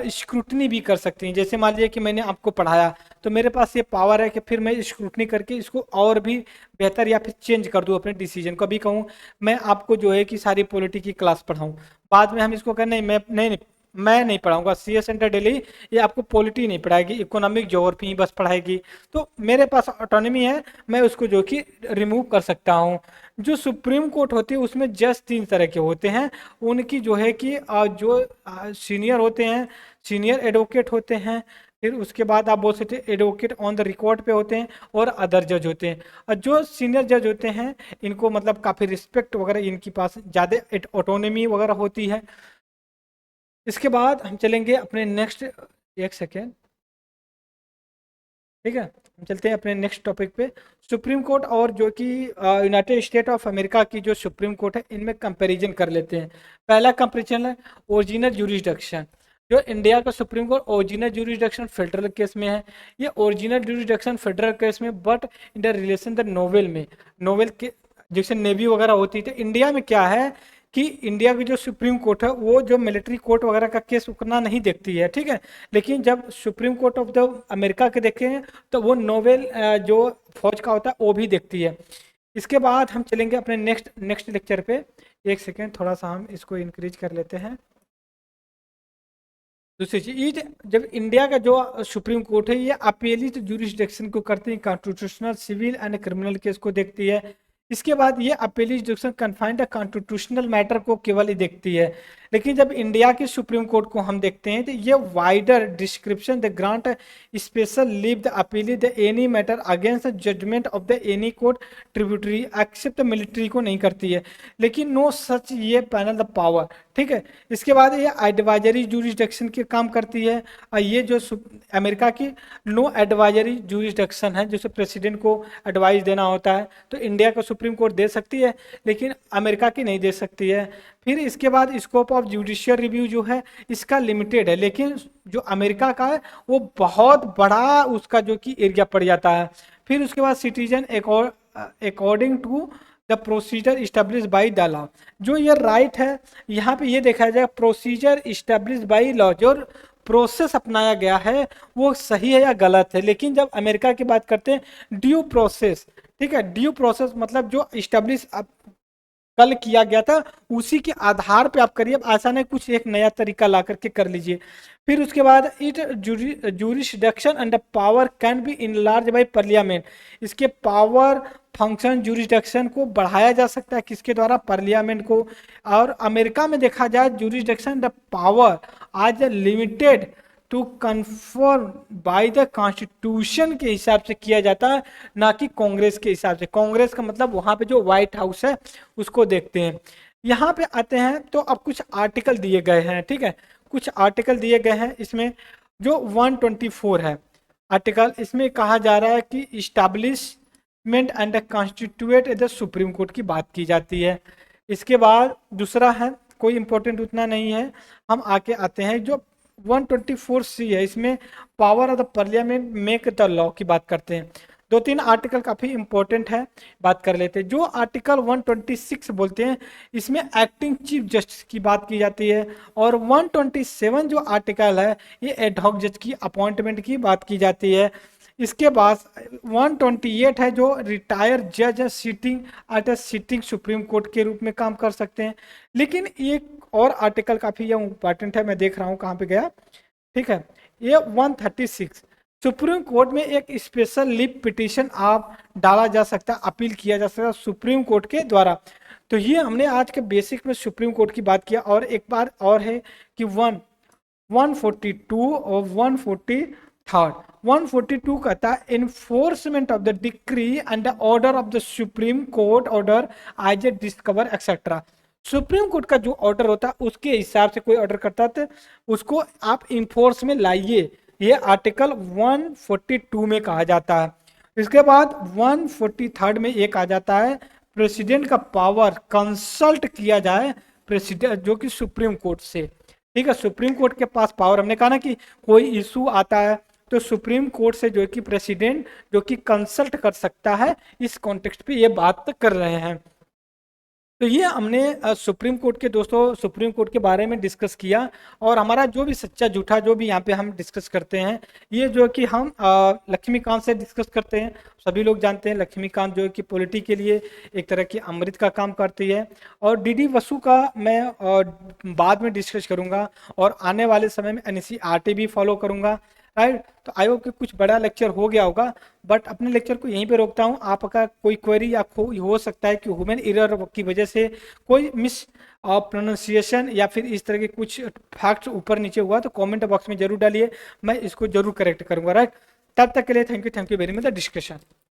स्क्रूटनी भी कर सकती हैं। जैसे मान लीजिए कि मैंने आपको पढ़ाया, तो मेरे पास ये पावर है कि फिर मैं स्क्रूटनी करके इसको और भी बेहतर या फिर चेंज कर दूं अपने डिसीजन को। अभी कहूँ मैं आपको जो है कि सारी पॉलिटी की क्लास पढ़ाऊँ, बाद में हम इसको कहें नहीं मैं नहीं पढ़ाऊंगा, सी एस सेंटर डेली ये आपको पॉलिटी नहीं पढ़ाएगी, इकोनॉमिक ज्योग्राफी ही बस पढ़ाएगी, तो मेरे पास ऑटोनॉमी है, मैं उसको जो कि रिमूव कर सकता हूँ। जो सुप्रीम कोर्ट होती है उसमें जज 3 तरह के होते हैं। उनकी जो है कि जो सीनियर होते हैं, सीनियर एडवोकेट होते हैं, फिर उसके बाद आप बोल सकते हैं एडवोकेट ऑन द रिकॉर्ड पे होते हैं, और अदर जज होते हैं। और जो सीनियर जज होते हैं, इनको मतलब काफ़ी रिस्पेक्ट वगैरह, इनके पास ज़्यादा ऑटोनॉमी वगैरह होती है। इसके बाद हम चलेंगे अपने नेक्स्ट, एक सेकेंड, ठीक है, हम चलते हैं अपने नेक्स्ट टॉपिक पे। सुप्रीम कोर्ट और जो कि यूनाइटेड स्टेट ऑफ अमेरिका की जो सुप्रीम कोर्ट है, इनमें कंपैरिजन कर लेते हैं। पहला कंपैरिजन है ओरिजिनल ज्यूरिसडिक्शन। जो इंडिया का supreme court original jurisdiction federal case में है, ये ओरिजिनल ज्यूरिसडिक्शन फेडरल केस में, but in the relation the novel में, नोवेल के जैसे नेवी वगैरह होती है, तो इंडिया में क्या है कि इंडिया की जो सुप्रीम कोर्ट है वो जो मिलिट्री कोर्ट वगैरह का केस उतना नहीं देखती है, ठीक है। लेकिन जब supreme court of the America के देखे हैं, तो वो नोवेल जो फौज का होता है वो भी देखती है। इसके बाद हम चलेंगे अपने नेक्स्ट लेक्चर पे। एक सेकेंड, थोड़ा सा हम इसको इंक्रीज कर लेते हैं। दूसरी चीज, जब इंडिया का जो सुप्रीम कोर्ट है, ये अपीलीट ज्यूरिसडिक्शन को करती है, constitutional, civil and criminal case को देखती है। इसके बाद ये appellate jurisdiction confined constitutional matter को केवल ही देखती है। लेकिन जब इंडिया की सुप्रीम कोर्ट को हम देखते हैं, तो ये wider description the grant special leave the appeal the any matter against the judgment of the any court tributary except military को नहीं करती है। लेकिन नो सच ये पैनल द पावर, ठीक है। इसके बाद ये एडवाइजरी ज्यूरिसडिक्शन के काम करती है। और ये जो अमेरिका की नो एडवाइजरी ज्यूरिसडिक्शन है, जैसे प्रेसिडेंट को एडवाइस देना होता है, तो इंडिया का सुप्रीम कोर्ट दे सकती है, लेकिन अमेरिका की नहीं दे सकती है। फिर इसके बाद scope of of judicial review जो है इसका लिमिटेड है, लेकिन जो अमेरिका का है वो बहुत बड़ा उसका जो कि एरिया पड़ जाता है। फिर उसके बाद citizen according to the procedure establish by the law, जो ये राइट है यहाँ पे ये देखा जाए प्रोसीजर इस्टेब्लिश बाई लॉ, जो प्रोसेस अपनाया गया है वो सही है या गलत है। लेकिन जब अमेरिका की बात करते हैं ड्यू प्रोसेस, ठीक है, ड्यू प्रोसेस मतलब जो इस्टेब्लिश कल किया गया था उसी के आधार पे आप करिए, ऐसा नहीं कुछ एक नया तरीका ला करके कर लीजिए। फिर उसके बाद it jurisdiction and power can be enlarge by parliament, इसके पावर फंक्शन जुरिस्डिक्शन को बढ़ाया जा सकता है किसके द्वारा, पार्लियामेंट को। और अमेरिका में देखा जाए जुरिस्डिक्शन द पावर आज limited to confirm by the constitution के हिसाब से किया जाता है, ना कि कांग्रेस के हिसाब से। कांग्रेस का मतलब वहां पे जो व्हाइट हाउस है उसको देखते हैं। यहाँ पे आते हैं तो अब कुछ आर्टिकल दिए गए हैं, ठीक है, कुछ आर्टिकल दिए गए हैं। इसमें जो 124 है आर्टिकल, इसमें कहा जा रहा है कि establishment and constitute the Supreme court की बात की जाती है। इसके बाद दूसरा है, कोई इंपॉर्टेंट उतना नहीं है, हम आके आते हैं जो 124C है, इसमें power of the parliament make the law की बात करते हैं। दो तीन आर्टिकल काफी इंपॉर्टेंट है, बात कर लेते हैं। जो आर्टिकल 126 बोलते हैं इसमें एक्टिंग चीफ जस्टिस की बात की जाती है, और 127 जो आर्टिकल है ये एडहॉक जज की अपॉइंटमेंट की बात की जाती है। इसके बाद 128 है जो रिटायर जज sitting at a sitting supreme court के रूप में काम कर सकते हैं। लेकिन एक और आर्टिकल काफी ये इंपॉर्टेंट है, मैं देख रहा हूँ कहाँ पे गया, ठीक है, ये 136 सुप्रीम कोर्ट में एक स्पेशल लीव पिटीशन आप डाला जा सकता है, अपील किया जा सकता है सुप्रीम कोर्ट के द्वारा। तो ये हमने आज के बेसिक में सुप्रीम कोर्ट की बात किया। और एक बार और है कि 142 और 142 कहता है enforcement of the decree and the order of the Supreme court order आज डिस्कवर एक्सेट्रा। सुप्रीम कोर्ट का जो ऑर्डर होता है उसके हिसाब से कोई ऑर्डर करता है तो उसको आप इन्फोर्स में लाइए, ये आर्टिकल 142 में कहा जाता है। इसके बाद 143 में एक आ जाता है प्रेसिडेंट का पावर कंसल्ट किया जाए प्रेसिडेंट जो कि सुप्रीम कोर्ट से, ठीक है, सुप्रीम कोर्ट के पास पावर, हमने कहा ना कि कोई इशू आता है तो सुप्रीम कोर्ट से जो कि प्रेसिडेंट जो कि कंसल्ट कर सकता है, इस कॉन्टेक्स्ट पे ये बात कर रहे हैं। तो ये हमने सुप्रीम कोर्ट के दोस्तों सुप्रीम कोर्ट के बारे में डिस्कस किया। और हमारा जो भी सच्चा झूठा जो भी यहाँ पे हम डिस्कस करते हैं, ये जो कि हम लक्ष्मीकांत से डिस्कस करते हैं। सभी लोग जानते हैं लक्ष्मीकांत जो है कि पॉलिटी के लिए एक तरह की अमृत का काम करती है। और डीडी वसु का मैं बाद में डिस्कस करूँगा, और आने वाले समय में NCERT भी फॉलो करूँगा, राइट। तो आई होप कि कुछ बड़ा लेक्चर हो गया होगा, बट अपने लेक्चर को यहीं पे रोकता हूँ। आपका कोई क्वेरी या हो सकता है कि ह्यूमन एरर की वजह से कोई मिस प्रोनाउंसिएशन या फिर इस तरह के कुछ फैक्ट्स ऊपर नीचे हुआ तो कमेंट बॉक्स में जरूर डालिए, मैं इसको जरूर करेक्ट करूँगा, राइट। तब तक के लिए thank you very much the discussion.